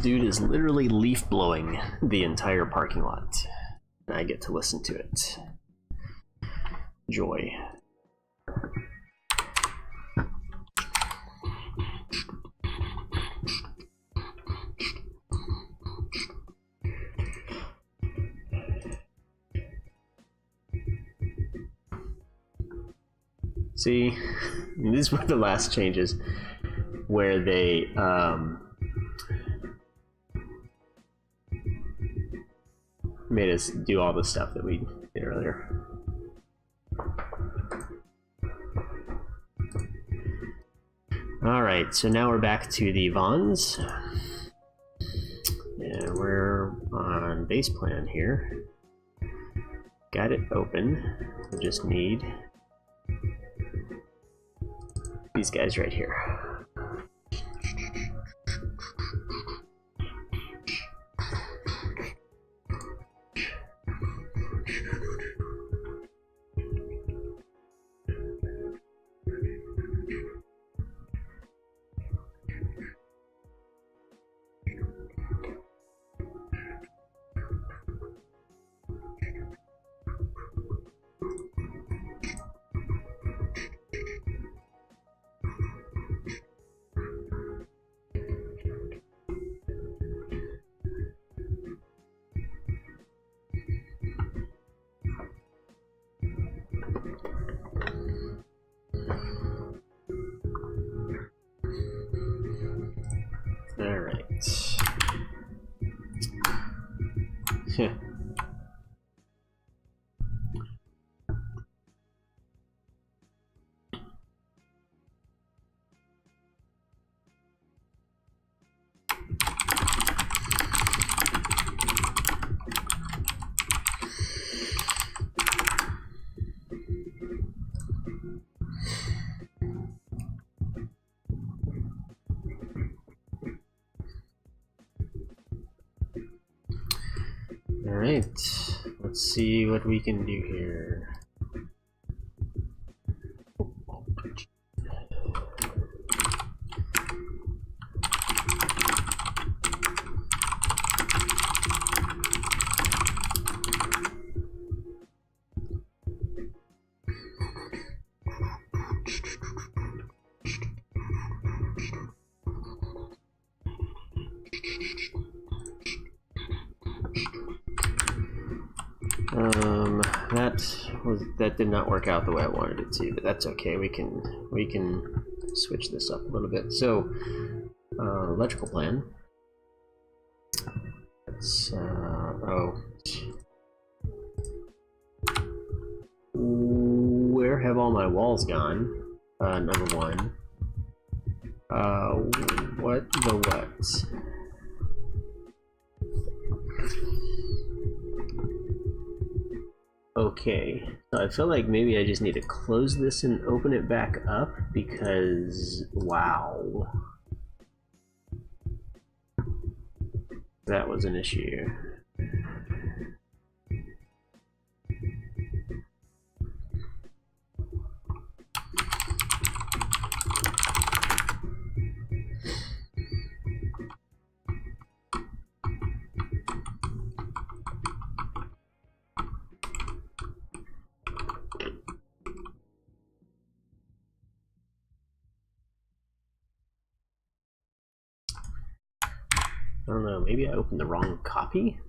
dude is literally leaf blowing the entire parking lot. And I get to listen to it. Joy. See, these were the last changes where they made us do all the stuff that we did earlier. All right, so now we're back to the Vons, and we're on base plan here. Got it open. We just need these guys right here. Yeah. Alright, let's see what we can do here. That did not work out the way I wanted it to, but that's okay. We can switch this up a little bit. So, electrical plan. Let's where have all my walls gone? Number one. What the what? Okay, so I feel like maybe I just need to close this and open it back up because, wow. That was an issue. I don't know, maybe I opened the wrong copy?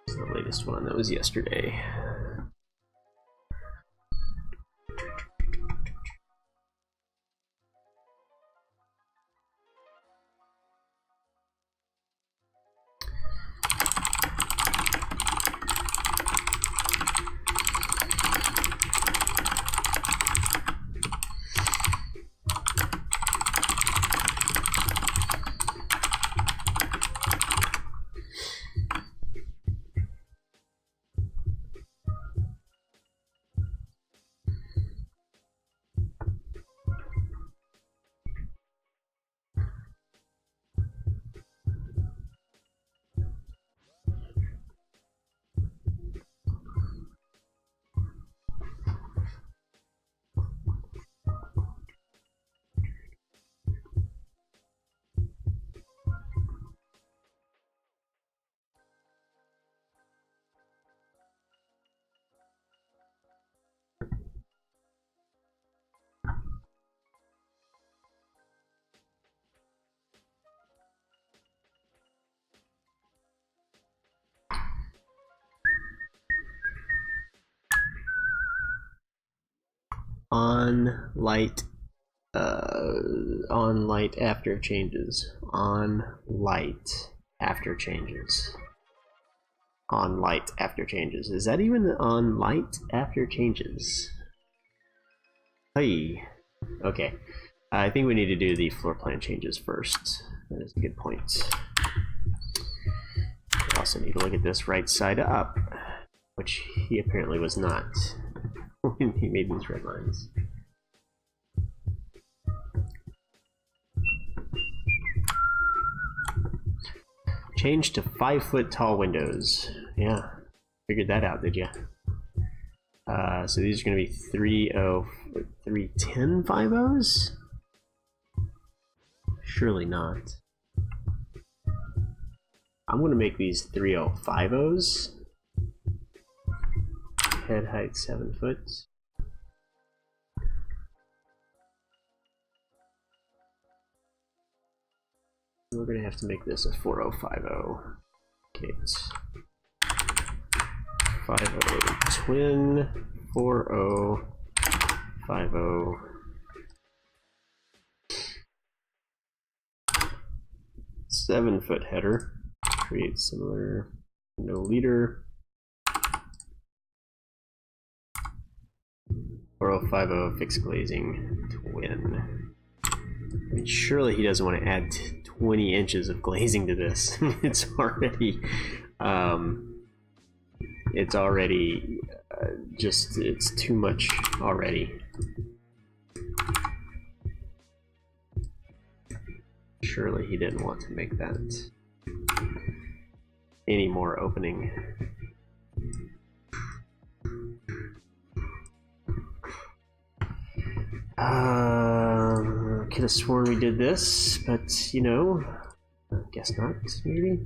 It's the latest one, that was yesterday. on light after changes. On light after changes. On light after changes. Is that even on light after changes? Hey. Okay. I think we need to do the floor plan changes first. That is a good point. We also need to look at this right side up, which he apparently was not when he made these red lines. Change to 5-foot tall windows. Yeah, figured that out, did ya? So these are going to be 310 5.0s? Surely not. I'm going to make these 3.050s. Head height 7 foot. We're going to have to make this a 4.050. Okay, it's 5.0 twin, 4.050. Seven-foot header. Create similar, no leader. 4.050 fixed glazing twin. I mean, surely he doesn't want to add 20 inches of glazing to this. It's already, it's too much already. Surely he didn't want to make that any more opening. Could have sworn we did this, but you know, I guess not, maybe.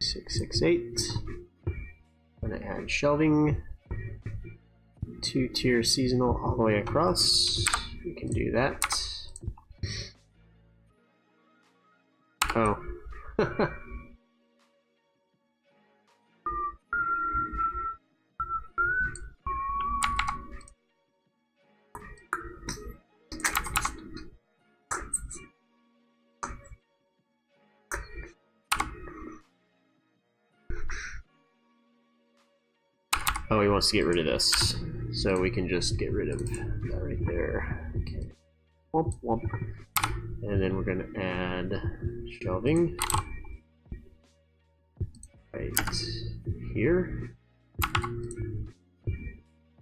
668. I'm gonna add shelving. 2-tier seasonal all the way across. We can do that. Oh. Oh, he wants to get rid of this. So we can just get rid of that right there. Okay. Womp, womp. And then we're going to add shelving right here.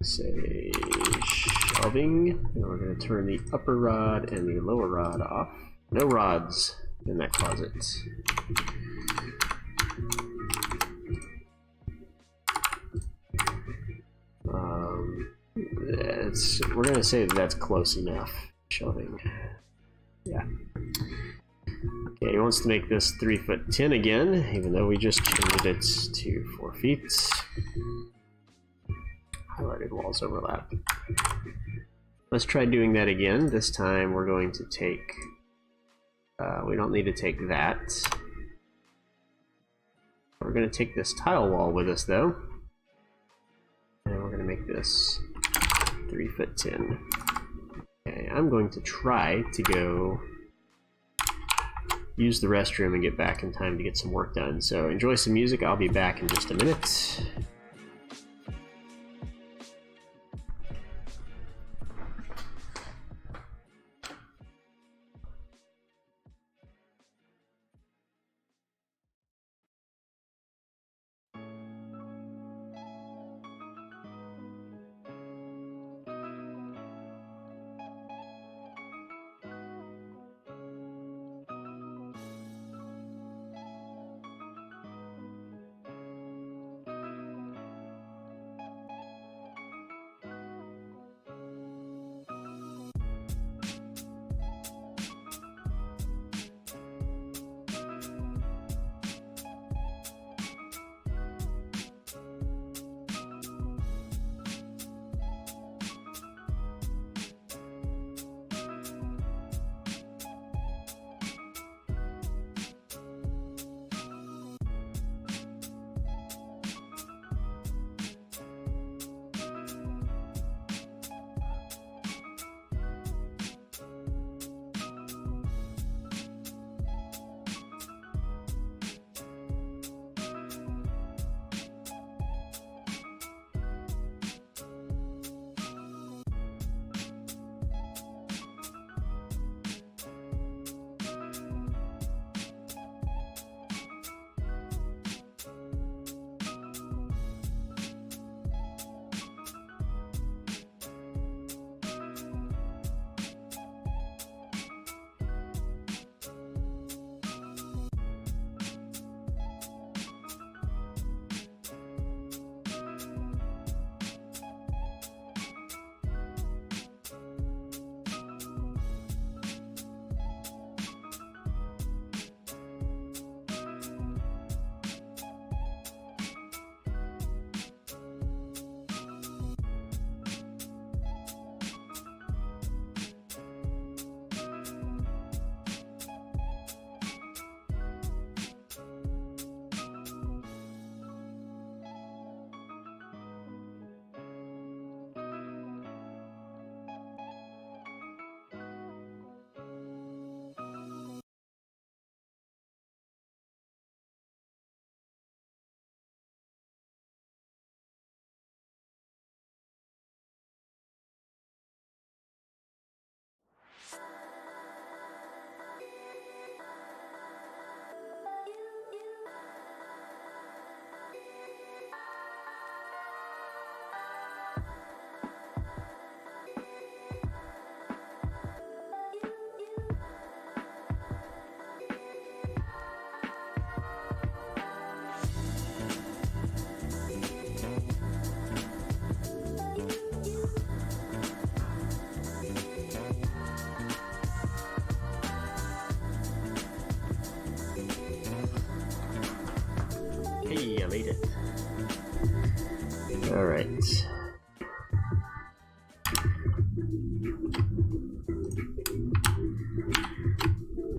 Say shelving. And we're going to turn the upper rod and the lower rod off. No rods in that closet. We're going to say that that's close enough. Shelving. Yeah. Okay, he wants to make this 3'10" again, even though we just changed it to 4 feet. Highlighted walls overlap. Let's try doing that again. This time we're going to take, we don't need to take that. We're going to take this tile wall with us though. And we're going to make this 3'10". Okay, I'm going to try to go use the restroom and get back in time to get some work done. So enjoy some music. I'll be back in just a minute.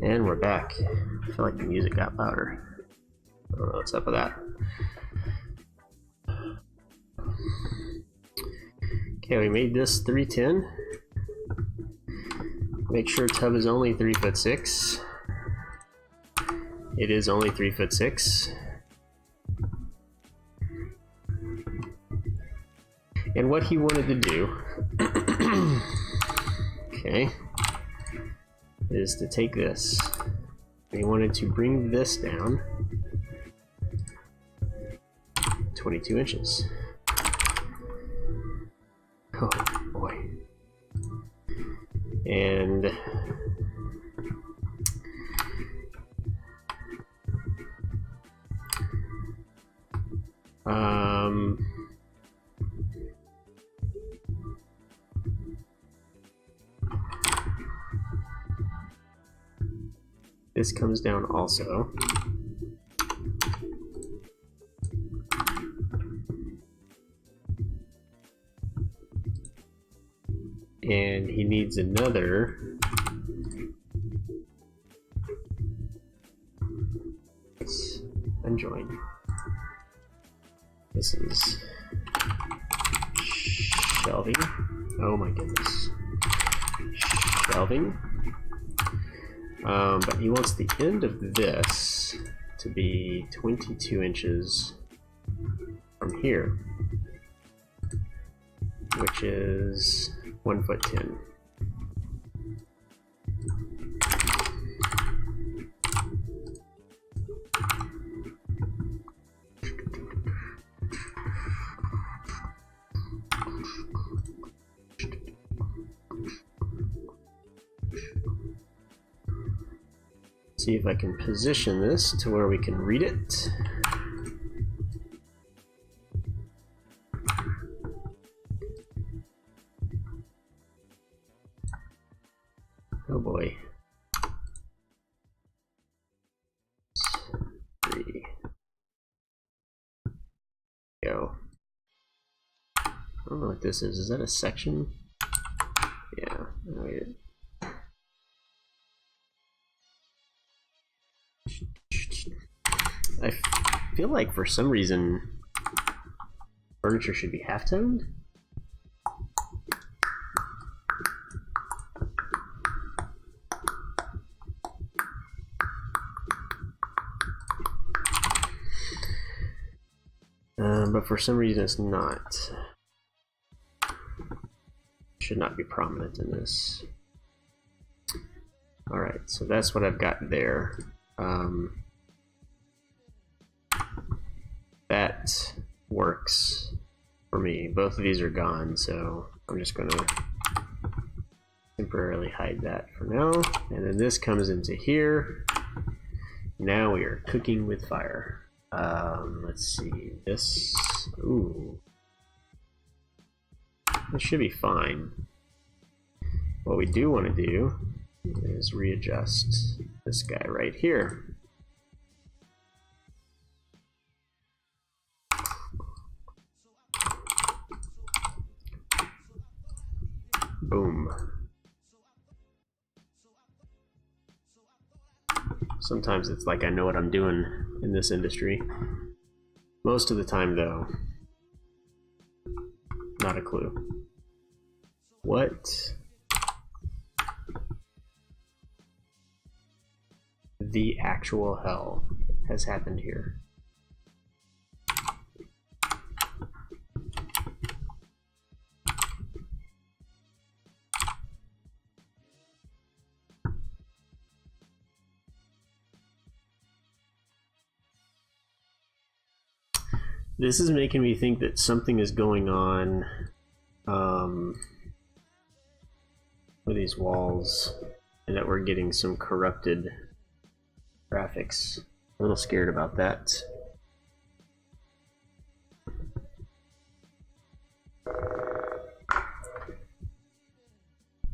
And we're back. I feel like the music got louder. I don't know what's up with that. Okay, we made this 310. Make sure tub is only 3'6". It is only 3'6". And what he wanted to do, okay, is to take this. He wanted to bring this down 22 inches. Oh boy. And this comes down also. And he needs another unjoined. This is shelving. Oh my goodness. Shelving. But he wants the end of this to be 22 inches from here, which is 1'10". See if I can position this to where we can read it. Oh boy. 3. Go. I don't know what this is. Is that a section? Yeah. Wait. I feel like for some reason furniture should be half-toned. But for some reason it's not. Should not be prominent in this. Alright, so that's what I've got there. That works for me. Both of these are gone, so I'm just going to temporarily hide that for now. And then this comes into here. Now we are cooking with fire. Let's see. This. Ooh. This should be fine. What we do want to do is readjust this guy right here. Boom. Sometimes it's like I know what I'm doing in this industry. Most of the time, though, not a clue. What the actual hell has happened here? This is making me think that something is going on with these walls, and that we're getting some corrupted graphics. A little scared about that.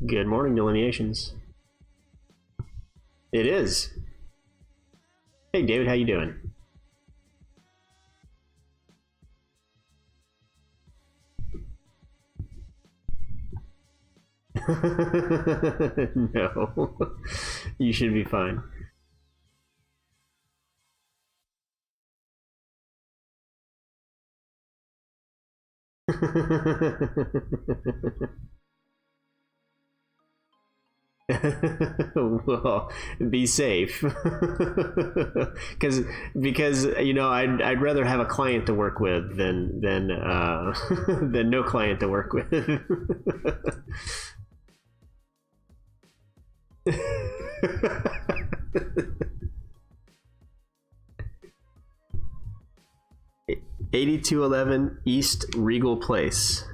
Good morning, Delineations. It is. Hey, David, how you doing? No, you should be fine. Well, be safe. Because you know I'd rather have a client to work with than than no client to work with. 8211 East Regal Place.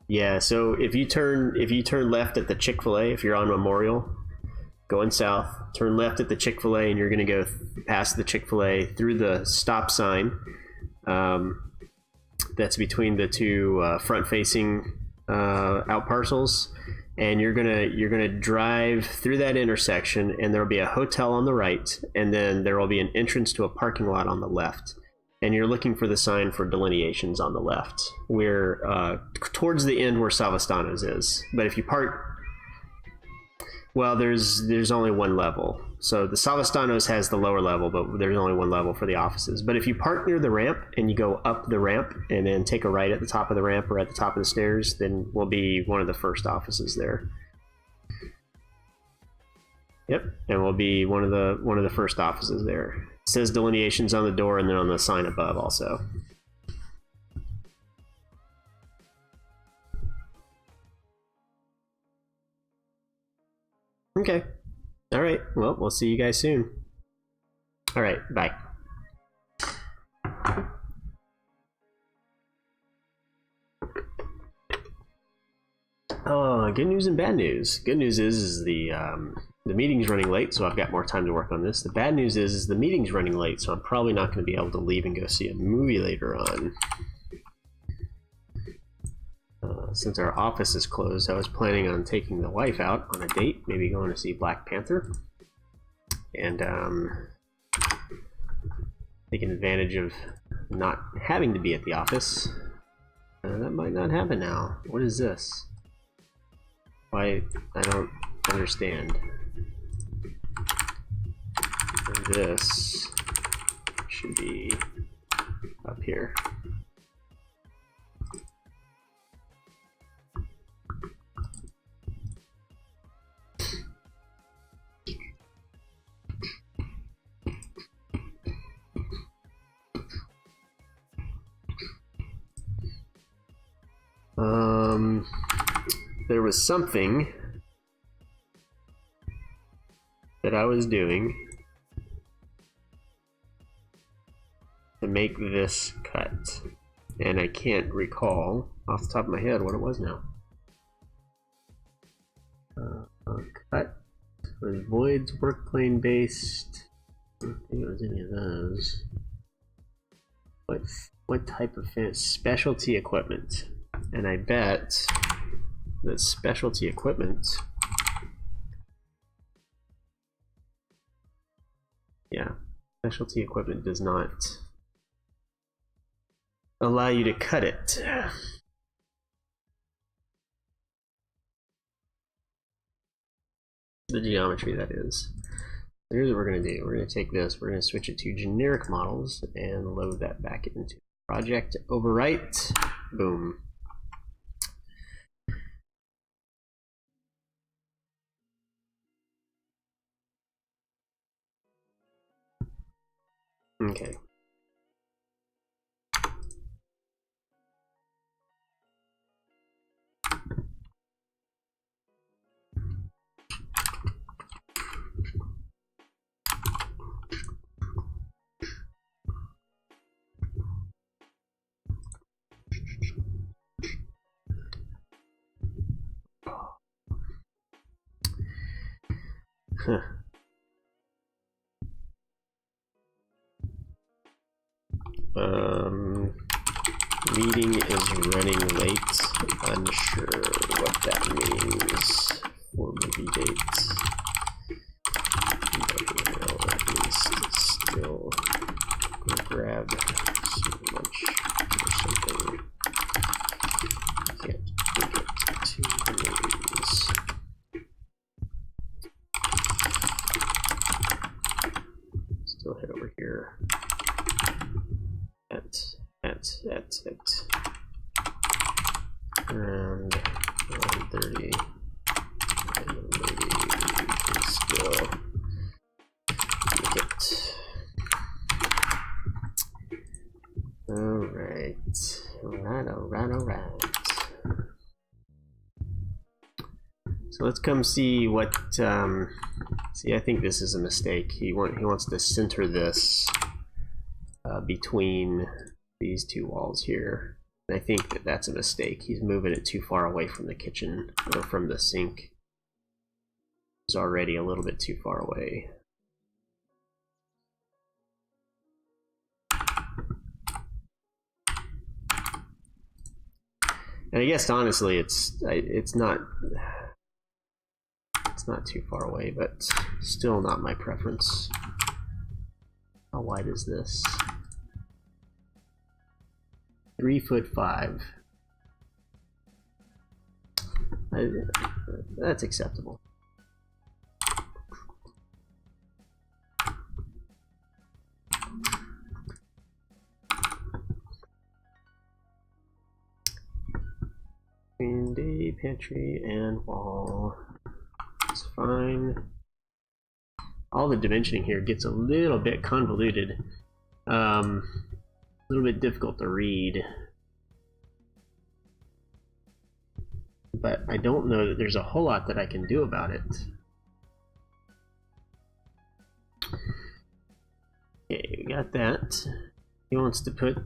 Yeah, so if you turn left at the Chick-fil-A, if you're on Memorial, going south, turn left at the Chick-fil-A, and you're going to go past the Chick-fil-A through the stop sign. That's between the two front-facing out parcels, and you're gonna drive through that intersection, and there will be a hotel on the right, and then there will be an entrance to a parking lot on the left. And you're looking for the sign for delineations on the left. We're towards the end where Savastano's is. But if you park, well, there's only one level. So the Savastano's has the lower level, but there's only one level for the offices. But if you park near the ramp and you go up the ramp and then take a right at the top of the ramp or at the top of the stairs, then we'll be one of the first offices there. Yep, and we'll be one of the first offices there. It says delineations on the door and then on the sign above also. Okay. All right. Well, we'll see you guys soon. All right. Bye. Oh, good news and bad news. Good news is the meeting's running late, so I've got more time to work on this. The bad news is the meeting's running late, so I'm probably not going to be able to leave and go see a movie later on. Since our office is closed, I was planning on taking the wife out on a date, maybe going to see Black Panther, and taking advantage of not having to be at the office. That might not happen now. What is this? Why? I don't understand. And this should be up here. There was something that I was doing to make this cut, and I can't recall off the top of my head what it was now. Cut was voids, work plane based. I don't think it was any of those. What type of specialty equipment? And I bet that specialty equipment, yeah, specialty equipment does not allow you to cut it. The geometry, that is. Here's what we're going to do. We're going to take this, we're going to switch it to generic models and load that back into project. Overwrite. Boom. Okay. Huh. Meeting is running late. Unsure what that means for movie dates. But at least still go grab lunch or something. Can't get to the names. Still head over here. Around 130. And maybe we can still make it. Alright. So let's come see what, see, I think this is a mistake. He wants to center this between these two walls here. And I think that that's a mistake. He's moving it too far away from the kitchen, or from the sink. It's already a little bit too far away. And I guess honestly, it's not too far away, but still not my preference. How wide is this? 3'5". That's acceptable. Green day, pantry, and wall. It's fine. All the dimensioning here gets a little bit convoluted. A little bit difficult to read. But I don't know that there's a whole lot that I can do about it. Okay, we got that. He wants to put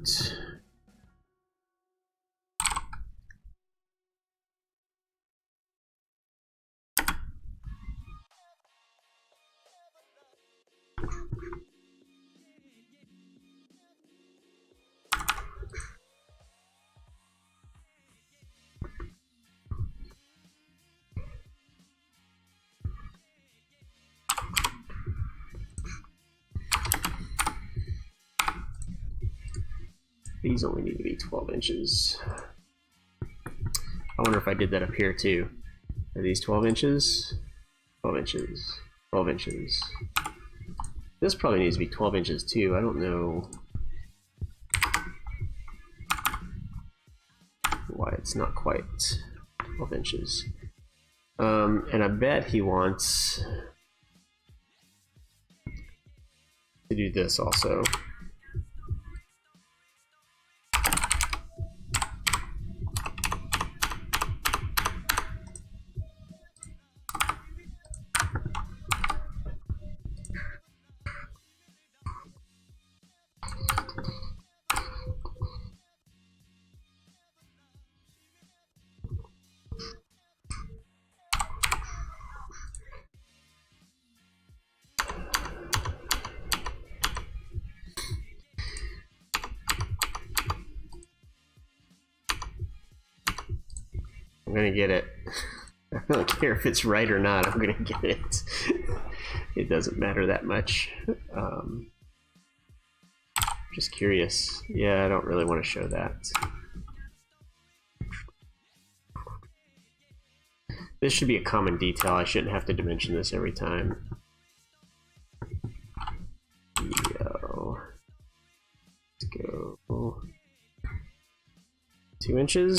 these only need to be 12 inches. I wonder if I did that up here too. Are these 12 inches? 12 inches. 12 inches. This probably needs to be 12 inches too. I don't know why it's not quite 12 inches. And I bet he wants to do this also. I'm gonna get it. I don't care if it's right or not, I'm gonna get it. It doesn't matter that much. Just curious. Yeah, I don't really want to show that. This should be a common detail. I shouldn't have to dimension this every time. Yo. Let's go. 2 inches.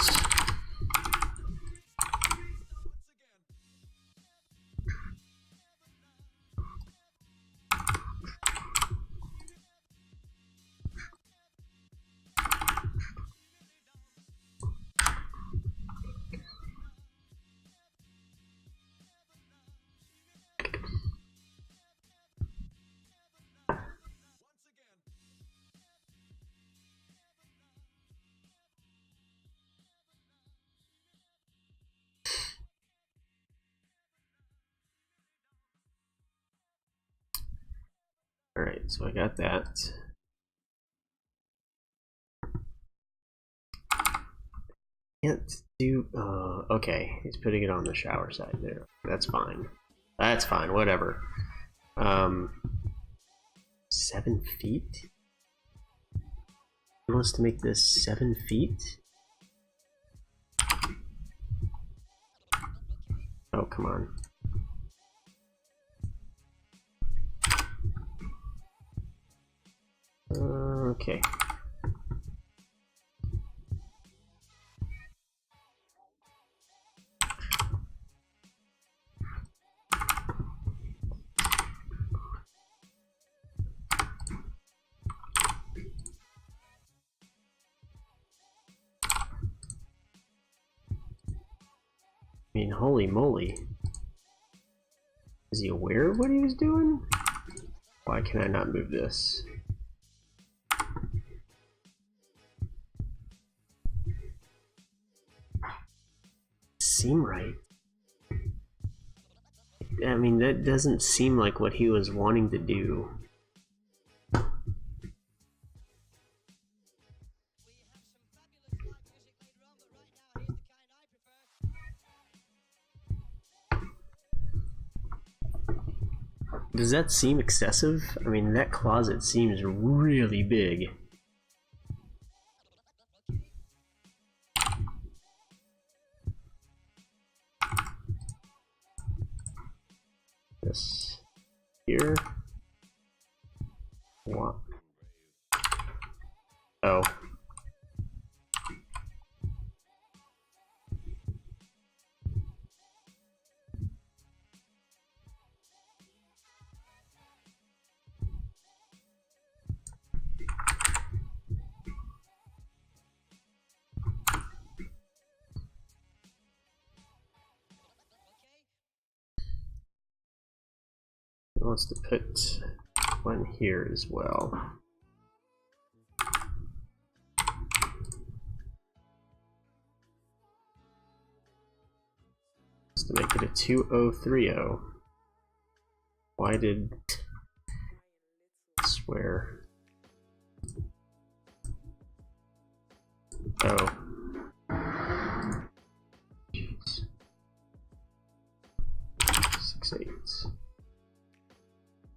Alright, so I got that. Can't do, okay, he's putting it on the shower side there. That's fine. That's fine, whatever. 7 feet? wants to make this 7 feet? Oh, come on. Okay. I mean, holy moly. Is he aware of what he was doing? Why can I not move this? Seem right. I mean, that doesn't seem like what he was wanting to do. Does that seem excessive? I mean, that closet seems really big. This here. What? Oh. He wants to put one here as well. Wants to make it a 2030. Why did I swear? Oh. Jeez. 6/8.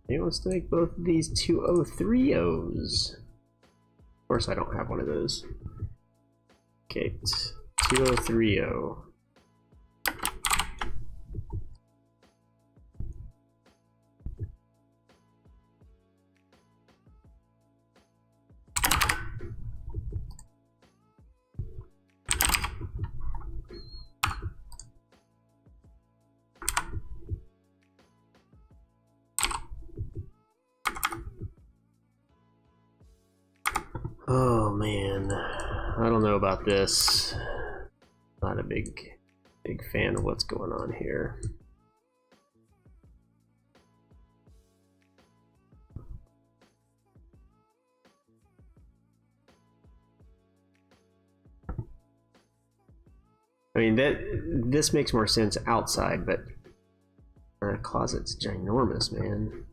He wants to make both of these 2030s. Of course, I don't have one of those. Okay, 2030. Oh man, I don't know about this. Not a big fan of what's going on here. I mean, this makes more sense outside, but closet's ginormous, man.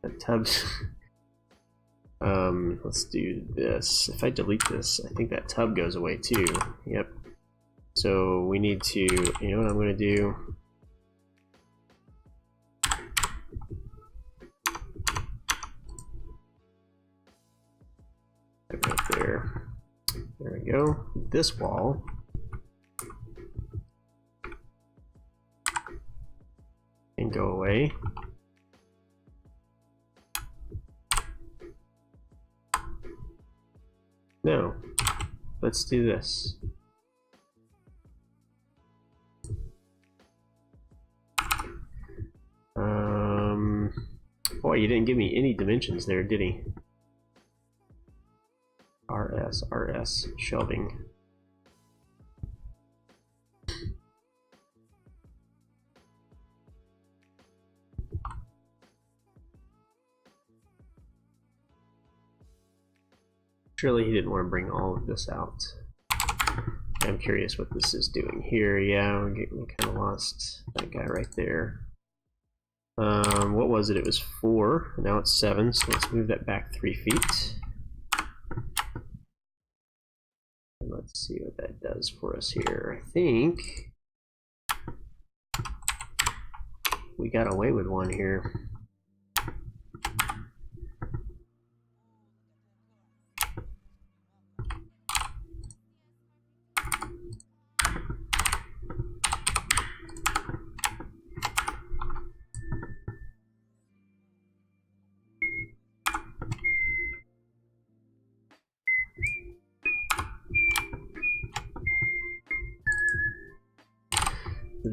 The tub's let's do this. If I delete this, I think that tub goes away too. Yep. So we need to, you know what I'm going to do? Right there. There we go. This wall. And go away. No. Let's do this. Boy, you didn't give me any dimensions there, did he? RS, shelving. Surely he didn't want to bring all of this out. I'm curious what this is doing here. Yeah, we kind of lost that guy right there. What was it? It was 4. Now it's 7. So let's move that back 3 feet. And let's see what that does for us here. I think we got away with one here.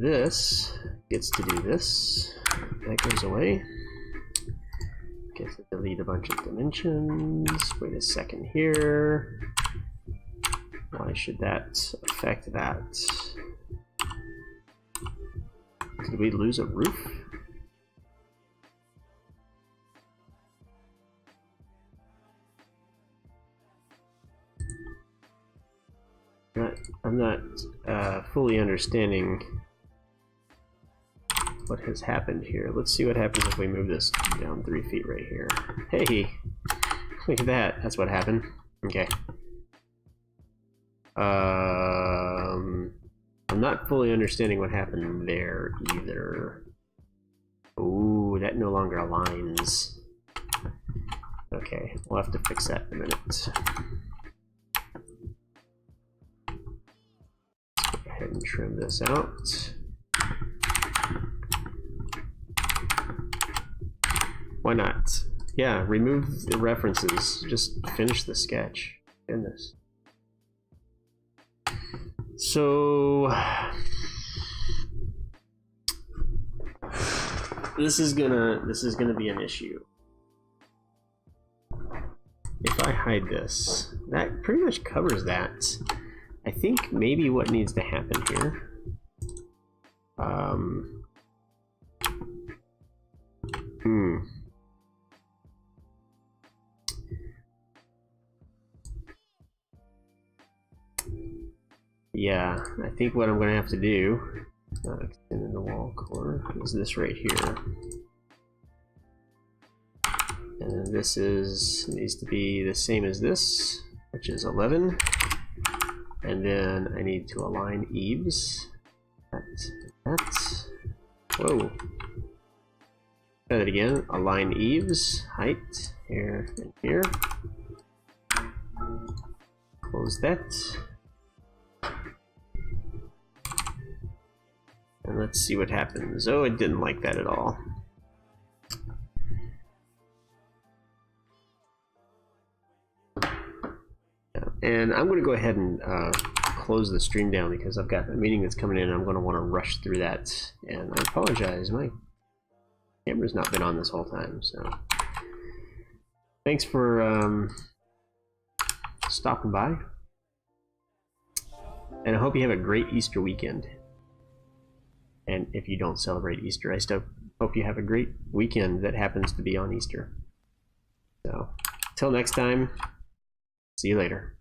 this gets to do this. That goes away. Gets to delete a bunch of dimensions. Wait a second here. Why should that affect that? Did we lose a roof? I'm not fully understanding what has happened here. Let's see what happens if we move this down 3 feet right here. Hey, look at that. That's what happened. Okay. I'm not fully understanding what happened there either. Ooh, that no longer aligns. Okay, we'll have to fix that in a minute. Go ahead and trim this out. Why not? Yeah, remove the references. Just finish the sketch. Goodness. So this is gonna be an issue. If I hide this, that pretty much covers that. I think maybe what needs to happen here. Yeah, I think what I'm going to have to do, extending the wall core, is this right here. And then this needs to be the same as this, which is 11. And then I need to align eaves. That. Whoa. Try that again. Align eaves, height, here and here. Close that. And let's see what happens. Oh, it didn't like that at all. And I'm going to go ahead and close the stream down because I've got a meeting that's coming in and I'm going to want to rush through that. And I apologize, my camera's not been on this whole time. So thanks for stopping by. And I hope you have a great Easter weekend. And if you don't celebrate Easter, I still hope you have a great weekend that happens to be on Easter. So, till next time, see you later.